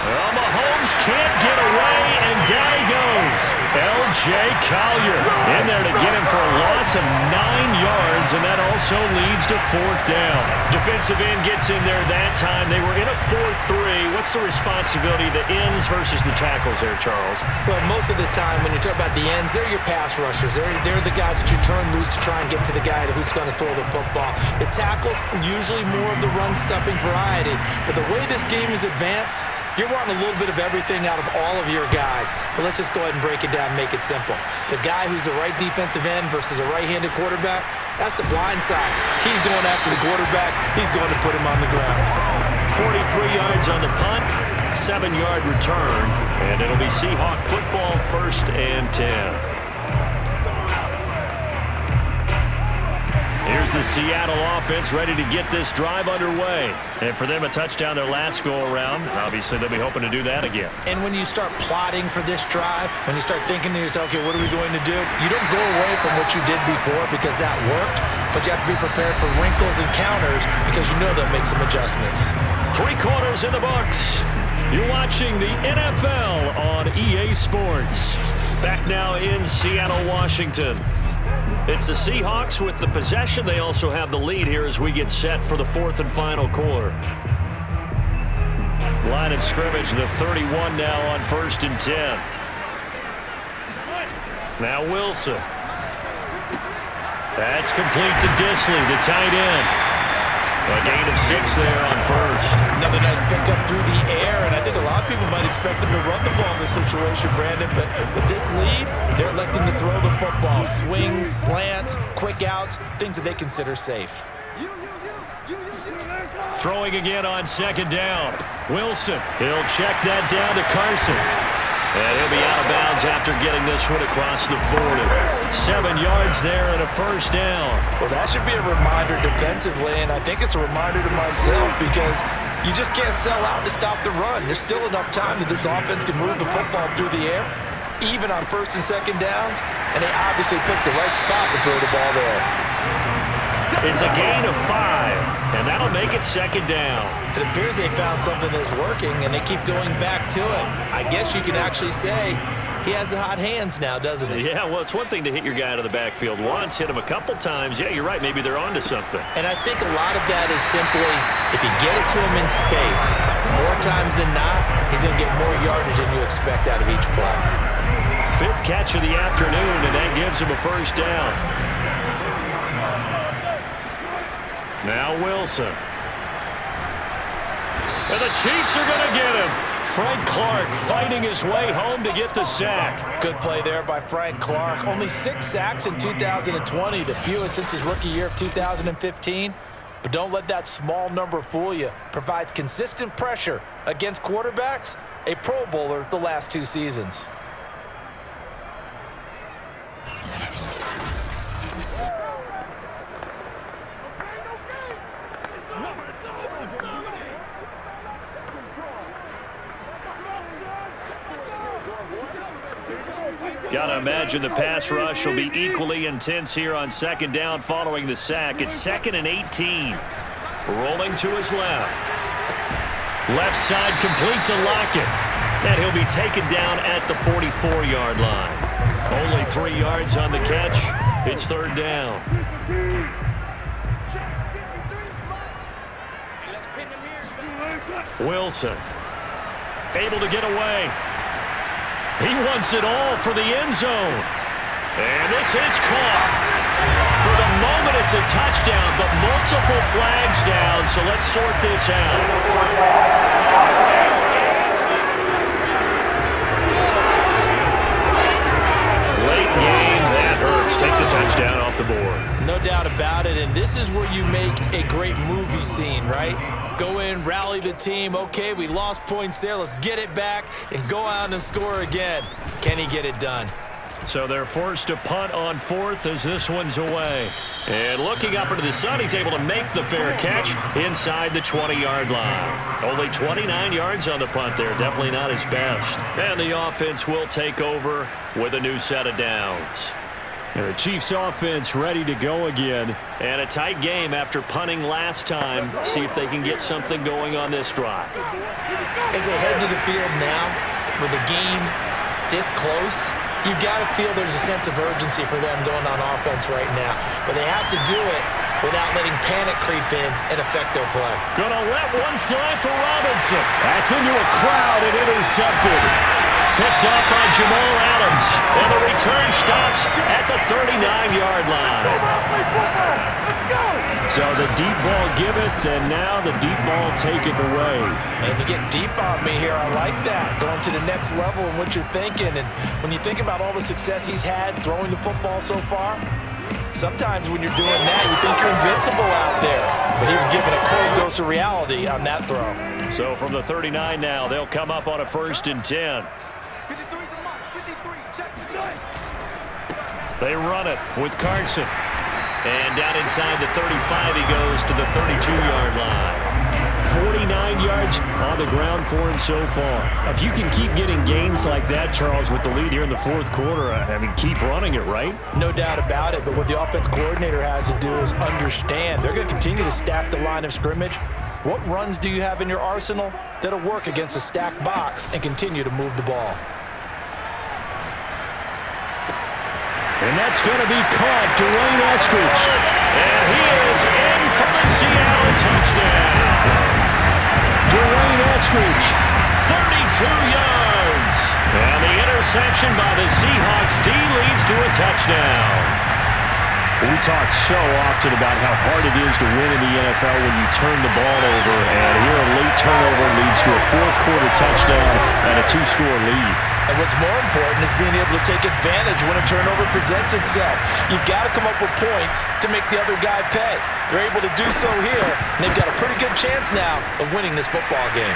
Well, Mahomes can't get away, and down he goes. L.J. Collier in there to get him for a loss of 9 yards, and that also leads to 4th down. Defensive end gets in there that time. They were in a 4-3. What's the responsibility of the ends versus the tackles there, Charles? Well, most of the time when you talk about the ends, they're your pass rushers. They're the guys that you turn loose to try and get to the guy who's going to throw the football. The tackles, usually more of the run-stuffing variety. But the way this game is advanced, you're wanting a little bit of everything out of all of your guys. But let's just go ahead and break it down and make it simple. The guy who's the right defensive end versus a right-handed quarterback, that's the blind side. He's going after the quarterback. He's going to put him on the ground. 43 yards on the punt, 7-yard return, and it'll be Seahawk football, 1st and 10. Here's the Seattle offense ready to get this drive underway. And for them, a touchdown their last go-around. Obviously, they'll be hoping to do that again. And when you start plotting for this drive, when you start thinking to yourself, okay, what are we going to do? You don't go away from what you did before because that worked, but you have to be prepared for wrinkles and counters because you know they'll make some adjustments. 3 quarters in the books. You're watching the NFL on EA Sports. Back now in Seattle, Washington. It's the Seahawks with the possession. They also have the lead here as we get set for the 4th and final quarter. Line of scrimmage, the 31 now on 1st and 10. Now Wilson. That's complete to Disley, the tight end. A gain of 6 there on 1st. Another nice pickup through the air, and I think a lot of people might expect them to run the ball in this situation, Brandon, but with this lead, they're electing to throw the football. Swings, slants, quick outs, things that they consider safe. Throwing again on 2nd down. Wilson, he'll check that down to Carson. And he'll be out of bounds after getting this one across the 40. 7 yards there and a 1st down. Well, that should be a reminder defensively, and I think it's a reminder to myself because you just can't sell out to stop the run. There's still enough time that this offense can move the football through the air, even on 1st and 2nd downs, and they obviously picked the right spot to throw the ball there. It's a gain of 5, and that'll make it 2nd down. It appears they found something that's working, and they keep going back to it. I guess you can actually say he has the hot hands now, doesn't he? Yeah, well, it's one thing to hit your guy out of the backfield once, hit him a couple times. Yeah, you're right. Maybe they're onto something. And I think a lot of that is simply if you get it to him in space, more times than not, he's going to get more yardage than you expect out of each play. 5th catch of the afternoon, and that gives him a 1st down. Now Wilson. And the Chiefs are going to get him. Frank Clark fighting his way home to get the sack. Good play there by Frank Clark. Only 6 sacks in 2020, the fewest since his rookie year of 2015. But don't let that small number fool you. Provides consistent pressure against quarterbacks. A Pro Bowler the last 2 seasons. Gotta imagine the pass rush will be equally intense here on 2nd down following the sack. It's 2nd and 18. Rolling to his left. Left side complete to Lockett. And he'll be taken down at the 44-yard line. Only 3 yards on the catch. It's 3rd down. Wilson. Able to get away. He wants it all for the end zone. And this is caught. For the moment, it's a touchdown, but multiple flags down, so let's sort this out. Late game, that hurts. Take the touchdown off the board. No doubt about it, and this is where you make a great movie scene, right? Go in, rally the team. Okay, we lost points there. Let's get it back and go out and score again. Can he get it done? So they're forced to punt on 4th as this one's away. And looking up into the sun, he's able to make the fair catch inside the 20-yard line. Only 29 yards on the punt there. Definitely not his best. And the offense will take over with a new set of downs. The Chiefs offense ready to go again. And a tight game after punting last time. See if they can get something going on this drive. As they head to the field now, with the game this close, you've got to feel there's a sense of urgency for them going on offense right now. But they have to do it without letting panic creep in and affect their play. Gonna let one fly for Robinson. That's into a crowd and intercepted. Picked up by Jamal Adams. And the return stops at the 39-yard line. So the deep ball giveth, and now the deep ball taketh away. And you get deep on me here. I like that. Going to the next level in what you're thinking. And when you think about all the success he's had throwing the football so far, sometimes when you're doing that, you think you're invincible out there. But he was given a cold dose of reality on that throw. So from the 39 now, they'll come up on a 1st and 10. They run it with Carson. And down inside the 35, he goes to the 32-yard line. 49 yards on the ground for him so far. If you can keep getting gains like that, Charles, with the lead here in the 4th quarter, I mean, keep running it, right? No doubt about it, but what the offense coordinator has to do is understand. They're going to continue to stack the line of scrimmage. What runs do you have in your arsenal that'll work against a stacked box and continue to move the ball? And that's going to be caught, Dwayne Eskridge. And he is in for the Seattle touchdown. Dwayne Eskridge yards. And the interception by the Seahawks D leads to a touchdown. We talk so often about how hard it is to win in the NFL when you turn the ball over, and here a late turnover leads to a fourth-quarter touchdown and a two-score lead. And what's more important is being able to take advantage when a turnover presents itself. You've got to come up with points to make the other guy pay. They're able to do so here, and they've got a pretty good chance now of winning this football game.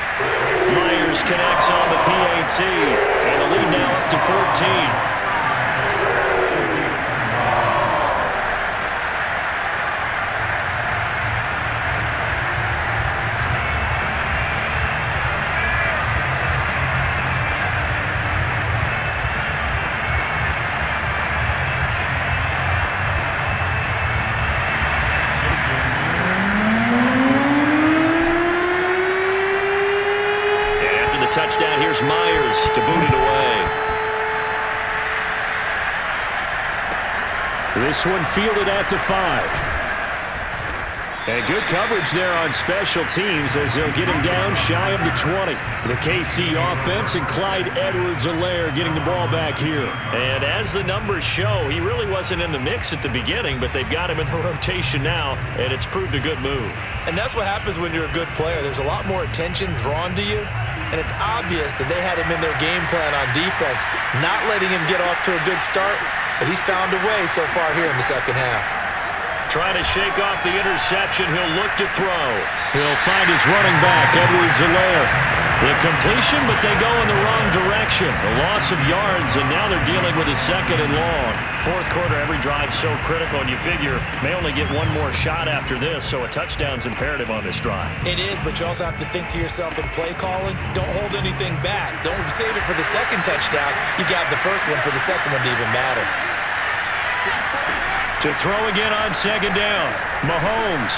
Myers connects on the PAT, and the lead now up to 14. Touchdown, here's Myers to boot it away. This one fielded at the 5. And good coverage there on special teams as they'll get him down shy of the 20. The KC offense and Clyde Edwards-Helaire getting the ball back here. And as the numbers show, he really wasn't in the mix at the beginning, but they've got him in the rotation now, and it's proved a good move. And that's what happens when you're a good player. There's a lot more attention drawn to you. And it's obvious that they had him in their game plan on defense, not letting him get off to a good start, but he's found a way so far here in the second half. Trying to shake off the interception, he'll look to throw. He'll find his running back, Edwards-Helaire. The completion, but they go in the wrong direction. A loss of yards, and now they're dealing with a second and long. Fourth quarter, every drive so critical, and you figure may only get one more shot after this, so a touchdown's imperative on this drive. It is, but you also have to think to yourself in play calling, don't hold anything back. Don't save it for the second touchdown. You got the first one for the second one to even matter. To throw again on second down, Mahomes.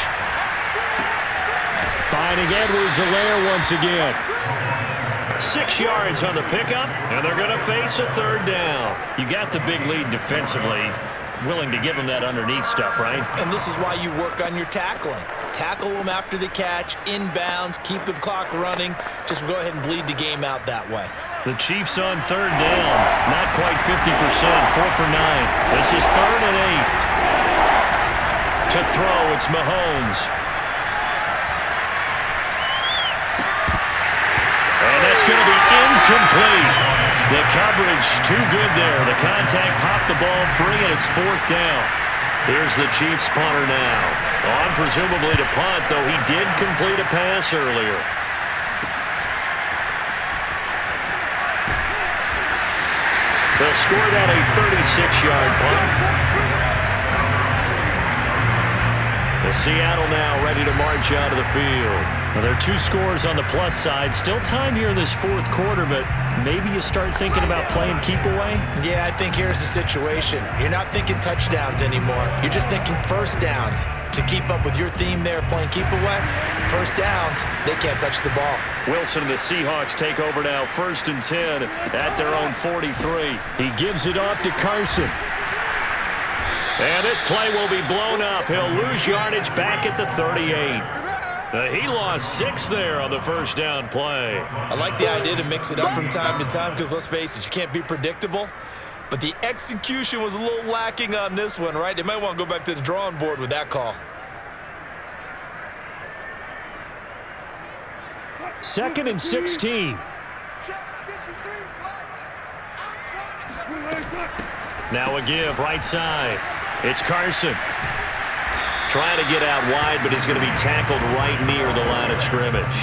Finding Edwards-Helaire once again. 6 yards on the pickup, and they're going to face a third down. You got the big lead defensively. Willing to give them that underneath stuff, right? And this is why you work on your tackling. Tackle them after the catch, inbounds, keep the clock running. Just go ahead and bleed the game out that way. The Chiefs on third down. Not quite 50%, 4 for 9. This is 3rd and 8. To throw, it's Mahomes. And that's going to be incomplete. The coverage too good there. The contact popped the ball free, and it's 4th down. Here's the Chiefs punter now. On presumably to punt, though he did complete a pass earlier. They'll score that a 36-yard punt. Seattle now ready to march out of the field. Well, there are 2 scores on the plus side. Still time here in this fourth quarter, but maybe you start thinking about playing keep away? Yeah, I think here's the situation. You're not thinking touchdowns anymore. You're just thinking first downs. To keep up with your theme there, playing keep away, first downs, they can't touch the ball. Wilson and the Seahawks take over now, 1st and 10 at their own 43. He gives it off to Carson. And this play will be blown up. He'll lose yardage back at the 38. He lost 6 there on the first down play. I like the idea to mix it up from time to time because, let's face it, you can't be predictable. But the execution was a little lacking on this one, right? They might want to go back to the drawing board with that call. 2nd and 16. Now a give right side. It's Carson. Trying to get out wide, but he's going to be tackled right near the line of scrimmage.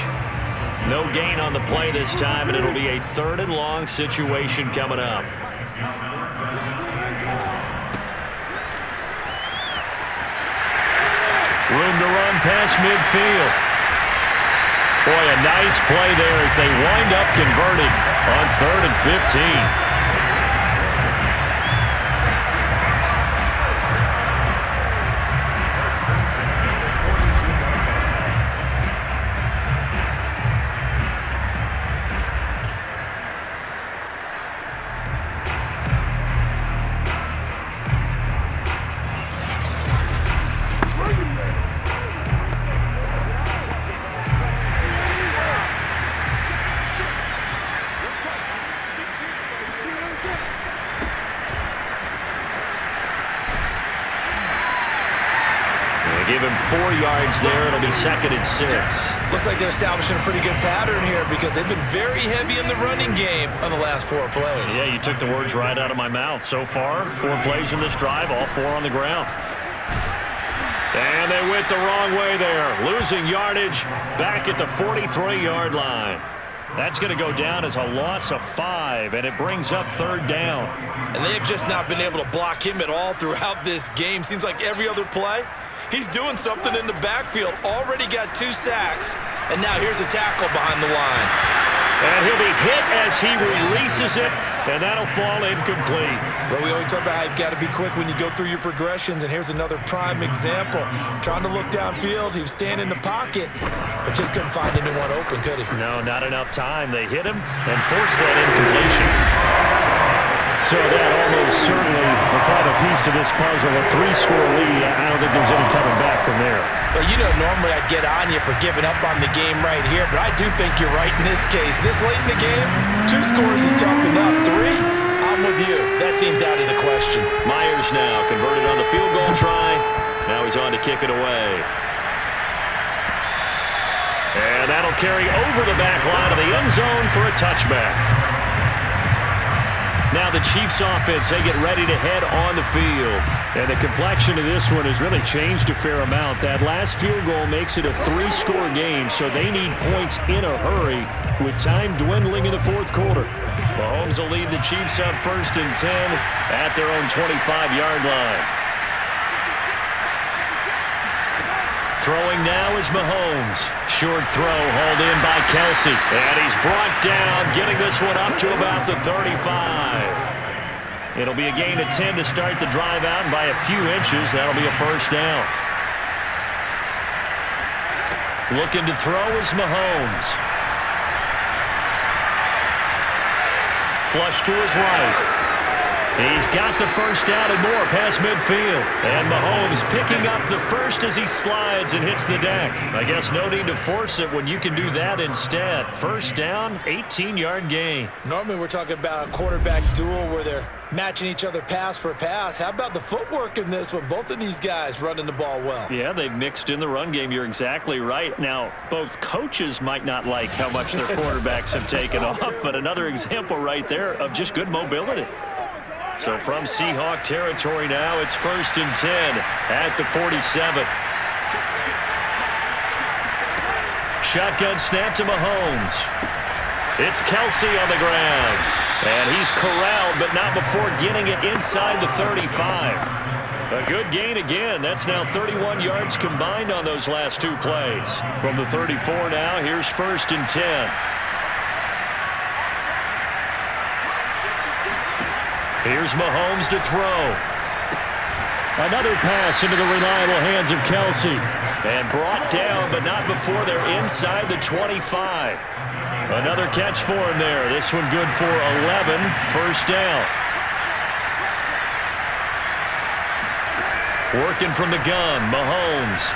No gain on the play this time, and it'll be a 3rd and long situation coming up. Room to run past midfield. Boy, a nice play there as they wind up converting on 3rd and 15. give him 4 yards there. It'll be 2nd and 6. Looks like they're establishing a pretty good pattern here because they've been very heavy in the running game on the last 4 plays. Yeah, you took the words right out of my mouth. So far, 4 plays in this drive, all 4 on the ground. And they went the wrong way there, losing yardage back at the 43-yard line. That's going to go down as a loss of 5, and it brings up 3rd down. And they've just not been able to block him at all throughout this game. Seems like every other play, he's doing something in the backfield. Already got 2 sacks, and now here's a tackle behind the line. And he'll be hit as he releases it, and that'll fall incomplete. Well, we always talk about how you've got to be quick when you go through your progressions, and here's another prime example. Trying to look downfield, he was staying in the pocket, but just couldn't find anyone open, could he? No, not enough time. They hit him and forced that incompletion. So that almost certainly the final piece to this puzzle, a 3-score lead. I don't think there's any coming back from there. Well, you know, normally I'd get on you for giving up on the game right here, but I do think you're right in this case. This late in the game, 2 scores is tough enough. 3, I'm with you. That seems out of the question. Myers now converted on the field goal try. Now he's on to kick it away. And that'll carry over the back line of the end zone for a touchback. Now the Chiefs offense, they get ready to head on the field. And the complexion of this one has really changed a fair amount. That last field goal makes it a 3-score game, so they need points in a hurry with time dwindling in the 4th quarter. Mahomes will lead the Chiefs up 1st and 10 at their own 25-yard line. Throwing now is Mahomes. Short throw hauled in by Kelsey. And he's brought down, getting this one up to about the 35. It'll be a gain of 10 to start the drive out, and by a few inches, that'll be a 1st down. Looking to throw is Mahomes. Flush to his right. He's got the 1st down and more past midfield. And Mahomes picking up the 1st as he slides and hits the deck. I guess no need to force it when you can do that instead. 1st down, 18-yard gain. Normally we're talking about a quarterback duel where they're matching each other pass for pass. How about the footwork in this one? Both of these guys running the ball well. Yeah, they've mixed in the run game. You're exactly right. Now, both coaches might not like how much their quarterbacks have taken off, but another example right there of just good mobility. So from Seahawk territory now, it's 1st and 10 at the 47. Shotgun snap to Mahomes. It's Kelsey on the ground. And he's corralled, but not before getting it inside the 35. A good gain again. That's now 31 yards combined on those last 2 plays. From the 34 now, here's 1st and 10. Here's Mahomes to throw. Another pass into the reliable hands of Kelsey. And brought down, but not before they're inside the 25. Another catch for him there. This one good for 11. 1st down. Working from the gun, Mahomes.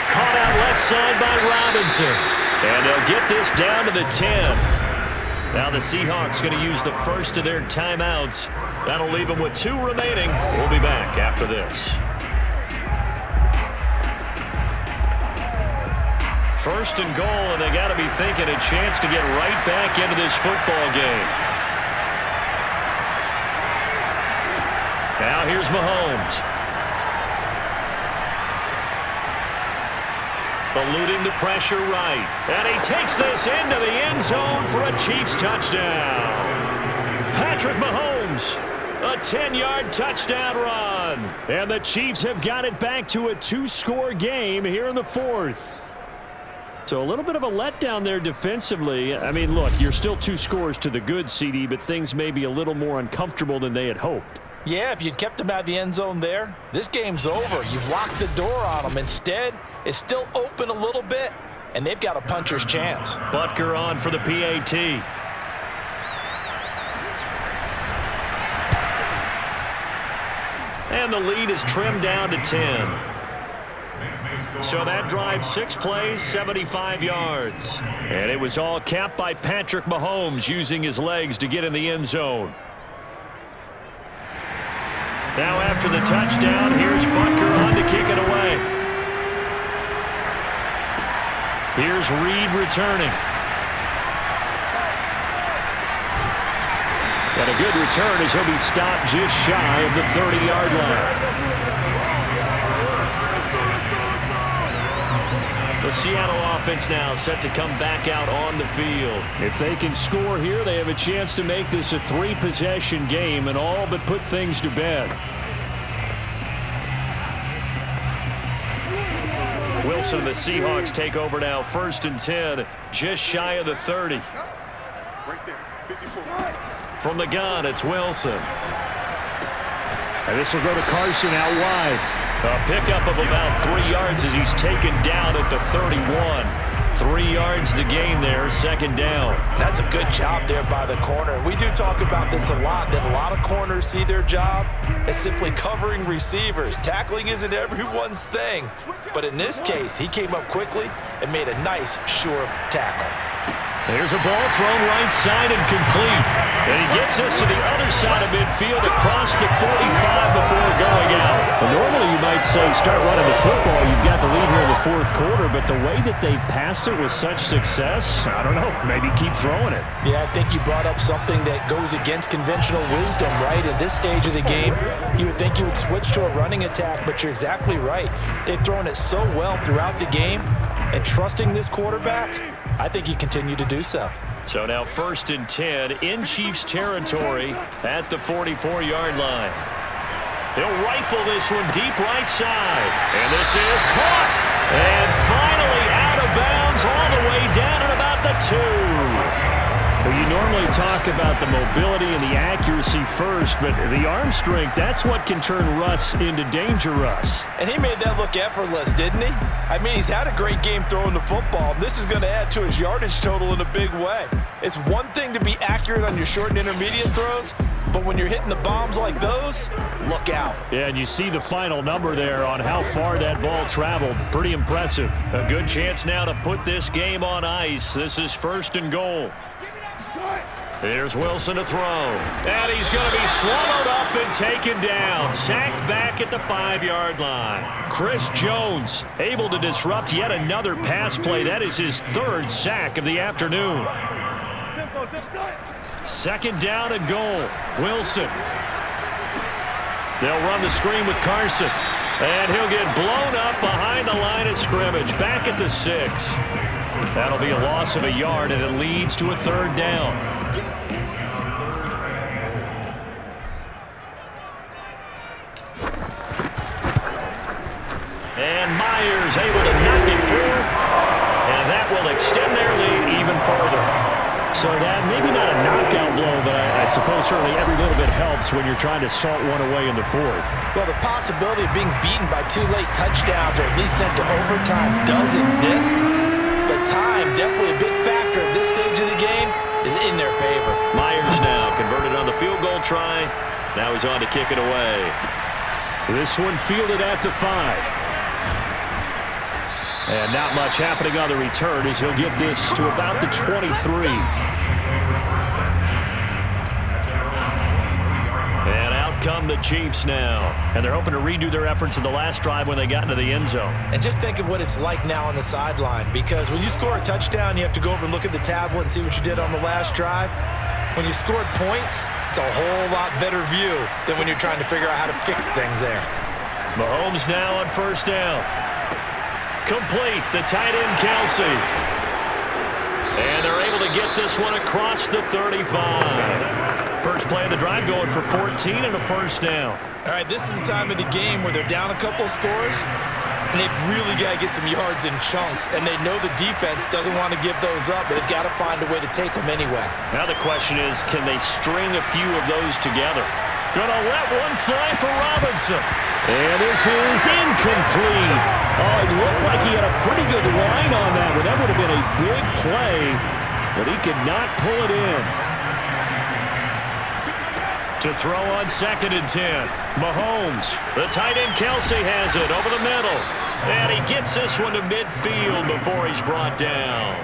Caught out left side by Robinson. And they'll get this down to the 10. Now the Seahawks going to use the 1st of their timeouts. That'll leave them with 2 remaining. We'll be back after this. 1st and goal, and they got to be thinking a chance to get right back into this football game. Now here's Mahomes. Eluding the pressure right. And he takes this into the end zone for a Chiefs touchdown. Patrick Mahomes, a 10-yard touchdown run. And the Chiefs have got it back to a 2-score game here in the 4th. So a little bit of a letdown there defensively. I mean, look, you're still 2 scores to the good, CD, but things may be a little more uncomfortable than they had hoped. Yeah, if you'd kept him out of the end zone there, this game's over. You've locked the door on him. Instead, it's still open a little bit, and they've got a puncher's chance. Butker on for the PAT. And the lead is trimmed down to 10. So that drive, 6 plays, 75 yards. And it was all capped by Patrick Mahomes using his legs to get in the end zone. Now after the touchdown, here's Butker on to kick it away. Here's Reed returning. And a good return as he'll be stopped just shy of the 30-yard line. The Seattle offense now set to come back out on the field. If they can score here, they have a chance to make this a 3-possession game and all but put things to bed. Wilson and the Seahawks take over now, 1st and 10, just shy of the 30. Right there, 54. From the gun, it's Wilson. And this will go to Carson out wide. A pickup of about 3 yards as he's taken down at the 31. 3 yards the gain there, 2nd down. That's a good job there by the corner. We do talk about this a lot, that a lot of corners see their job as simply covering receivers. Tackling isn't everyone's thing. But in this case, he came up quickly and made a nice, sure tackle. There's a ball thrown right side and complete. And he gets us to the other side of midfield across the 45 before going out. Well, normally you might say start running the football. You've got the lead here in the 4th quarter, but the way that they've passed it with such success, I don't know, maybe keep throwing it. Yeah, I think you brought up something that goes against conventional wisdom, right? At this stage of the game, you would think you would switch to a running attack, but you're exactly right. They've thrown it so well throughout the game, and trusting this quarterback, I think you continue to do so. So now 1st and 10 in Chiefs territory at the 44-yard line. He'll rifle this one deep right side. And this is caught. And finally out of bounds all the way down at about the 2. Well, you normally talk about the mobility and the accuracy first, but the arm strength, that's what can turn Russ into Danger Russ. And he made that look effortless, didn't he? I mean, he's had a great game throwing the football. This is going to add to his yardage total in a big way. It's one thing to be accurate on your short and intermediate throws, but when you're hitting the bombs like those, look out. Yeah, and you see the final number there on how far that ball traveled. Pretty impressive. A good chance now to put this game on ice. This is 1st and goal. Here's Wilson to throw. And he's going to be swallowed up and taken down. Sacked back at the 5-yard line. Chris Jones able to disrupt yet another pass play. That is his 3rd sack of the afternoon. 2nd down and goal. Wilson. They'll run the screen with Carson. And he'll get blown up behind the line of scrimmage. Back at the 6. That'll be a loss of a yard, and it leads to a 3rd down. And Myers able to knock it through, and that will extend their lead even further. So that maybe not a knockout blow, but I suppose certainly every little bit helps when you're trying to salt one away in the 4th. Well, the possibility of being beaten by 2 late touchdowns or at least sent to overtime does exist, but time, definitely a big factor at this stage of the game, is in their favor. Myers now converted on the field goal try. Now he's on to kick it away. This one fielded at the 5. And not much happening on the return as he'll get this to about the 23. And out come the Chiefs now. And they're hoping to redo their efforts in the last drive when they got into the end zone. And just think of what it's like now on the sideline, because when you score a touchdown, you have to go over and look at the tablet and see what you did on the last drive. When you scored points, it's a whole lot better view than when you're trying to figure out how to fix things there. Mahomes now on 1st down. Complete, the tight end Kelsey. And they're able to get this one across the 35. First play of the drive going for 14 and a 1st down. All right, this is the time of the game where they're down a couple of scores, and they've really got to get some yards in chunks, and they know the defense doesn't want to give those up, but they've got to find a way to take them anyway. Now the question is, can they string a few of those together? Gonna let one fly for Robinson. And this is incomplete. Oh, it looked like he had a pretty good line on that one. That would have been a big play, but he could not pull it in. To throw on 2nd and 10. Mahomes. The tight end Kelsey has it over the middle. And he gets this one to midfield before he's brought down.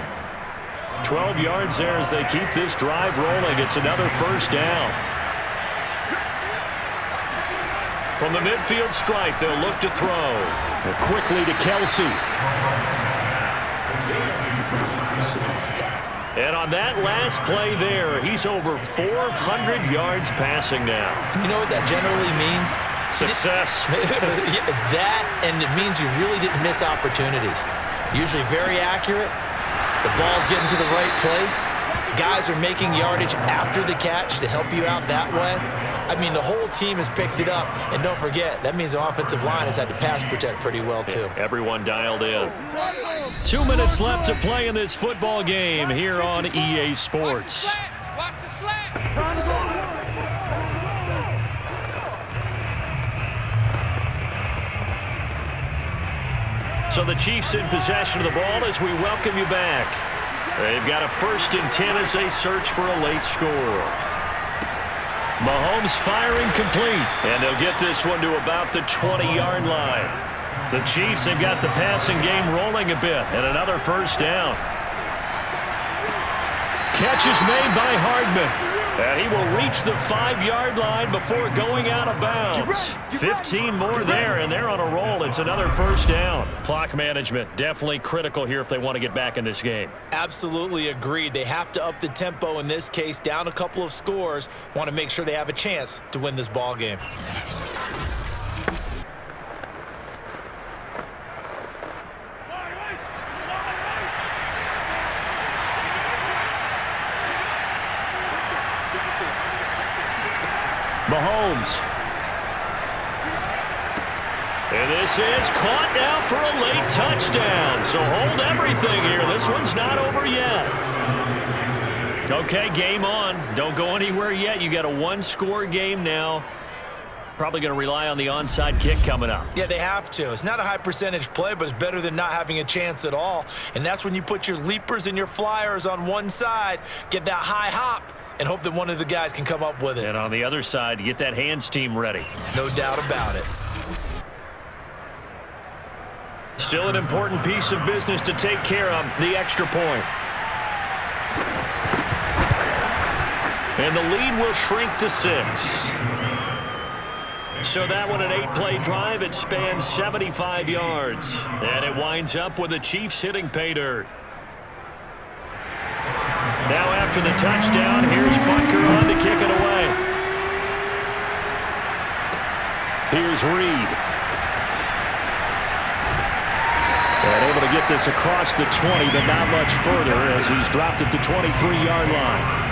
12 yards there as they keep this drive rolling. It's another 1st down. From the midfield stripe, they'll look to throw. And quickly to Kelsey. And on that last play there, he's over 400 yards passing now. You know what that generally means? Success. That, and it means you really didn't miss opportunities. Usually very accurate. The ball's getting to the right place. Guys are making yardage after the catch to help you out that way. I mean, the whole team has picked it up. And don't forget, that means the offensive line has had to pass protect pretty well, too. Everyone dialed in. 2 minutes left to play in this football game here on EA Sports. Watch the slack. So the Chiefs in possession of the ball as we welcome you back. They've got a 1st and 10 as they search for a late score. Mahomes firing complete, and they'll get this one to about the 20-yard line. The Chiefs have got the passing game rolling a bit, and another 1st down. Catch is made by Hardman. And he will reach the 5-yard line before going out of bounds. 15 more there, and they're on a roll. It's another 1st down. Clock management definitely critical here if they want to get back in this game. Absolutely agreed. They have to up the tempo in this case, down a couple of scores. Want to make sure they have a chance to win this ball game. Mahomes. And this is caught now for a late touchdown. So hold everything here. This one's not over yet. Okay, game on. Don't go anywhere yet. You got a 1-score game now. Probably going to rely on the onside kick coming up. Yeah, they have to. It's not a high percentage play, but it's better than not having a chance at all. And that's when you put your leapers and your flyers on one side, get that high hop, and hope that one of the guys can come up with it. And on the other side, get that hands team ready. No doubt about it. Still an important piece of business to take care of, the extra point. And the lead will shrink to 6. So that one, an 8-play drive. It spans 75 yards. And it winds up with the Chiefs hitting pay dirt. Now after the touchdown, here's Bunker on to kick it away. Here's Reed. And able to get this across the 20, but not much further as he's dropped at the 23-yard line.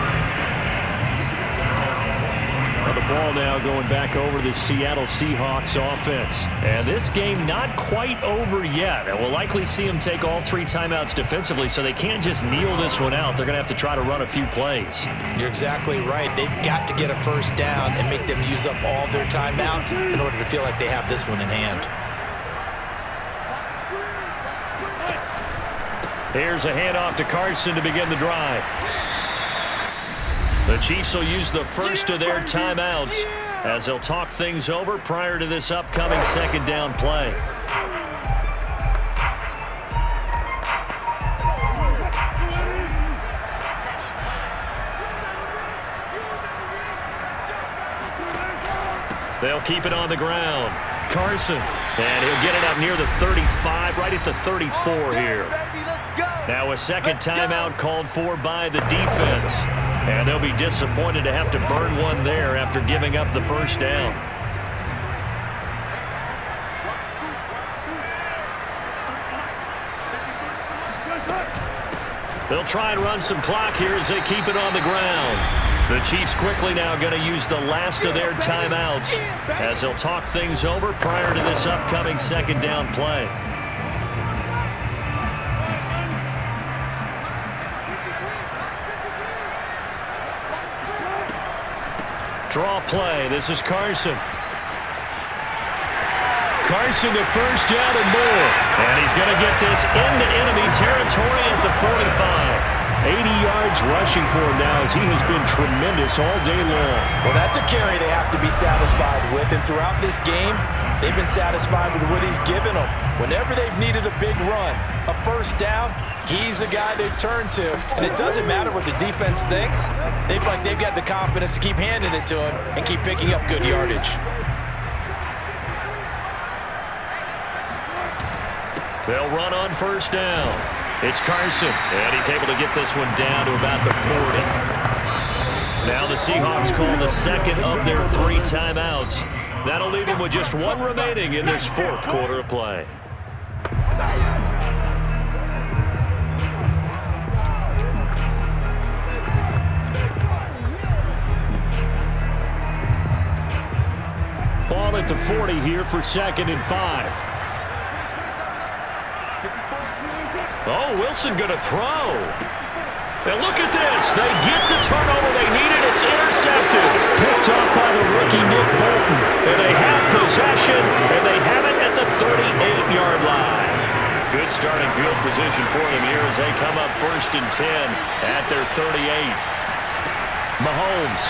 The ball now going back over to the Seattle Seahawks offense. And this game not quite over yet. And we'll likely see them take all 3 timeouts defensively, so they can't just kneel this one out. They're going to have to try to run a few plays. You're exactly right. They've got to get a 1st down and make them use up all their timeouts in order to feel like they have this one in hand. Here's a handoff to Carson to begin the drive. The Chiefs will use the 1st of their timeouts as they'll talk things over prior to this upcoming 2nd down play. They'll keep it on the ground. Carson, and he'll get it up near the 35, right at the 34 here. Now a 2nd timeout called for by the defense. And they'll be disappointed to have to burn one there after giving up the 1st down. They'll try and run some clock here as they keep it on the ground. The Chiefs quickly now going to use the last of their timeouts as they'll talk things over prior to this upcoming 2nd down play. Draw play. This is Carson. Carson, the 1st down and more. And he's going to get this into enemy territory at the 45. 80 yards rushing for him now as he has been tremendous all day long. Well, that's a carry they have to be satisfied with. And throughout this game, they've been satisfied with what he's given them. Whenever they've needed a big run, a 1st down, he's the guy they've turned to. And it doesn't matter what the defense thinks. They've got the confidence to keep handing it to him and keep picking up good yardage. They'll run on 1st down. It's Carson, and he's able to get this one down to about the 40. Now the Seahawks call the second of their 3 timeouts. That'll leave them with just 1 remaining in this 4th quarter of play. Ball at the 40 here for 2nd and 5. Oh, Wilson going to throw. And look at this. They get the turnover they needed. It's intercepted. Picked off by the rookie Nick Bolton. And they have possession, and they have it at the 38-yard line. Good starting field position for them here as they come up 1st and 10 at their 38. Mahomes.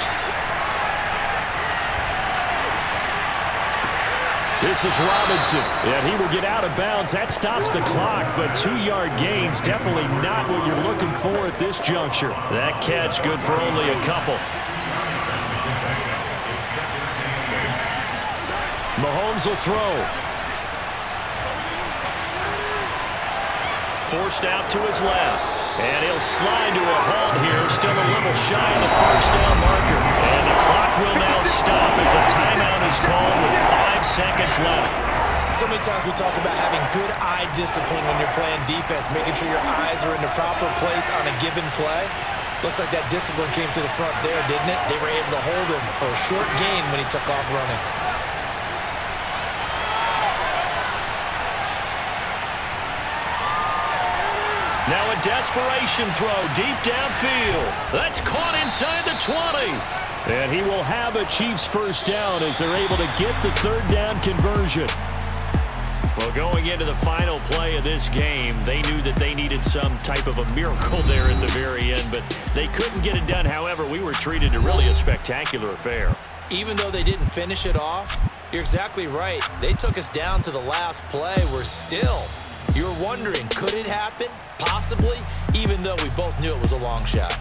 This is Robinson, and he will get out of bounds. That stops the clock, but 2-yard gains, definitely not what you're looking for at this juncture. That catch good for only a couple. Mahomes will throw. Forced out to his left, and he'll slide to a halt here, still a little shy of the 1st down marker. And the clock will now stop as a timeout is called with 5 seconds left. So many times we talk about having good eye discipline when you're playing defense, making sure your eyes are in the proper place on a given play. Looks like that discipline came to the front there, didn't it? They were able to hold him for a short gain when he took off running. Now a desperation throw deep downfield. That's caught inside the 20. And he will have a Chiefs 1st down as they're able to get the 3rd down conversion. Well, going into the final play of this game, they knew that they needed some type of a miracle there at the very end, but they couldn't get it done. However, we were treated to really a spectacular affair. Even though they didn't finish it off, you're exactly right. They took us down to the last play. You're wondering, could it happen? Possibly, even though we both knew it was a long shot.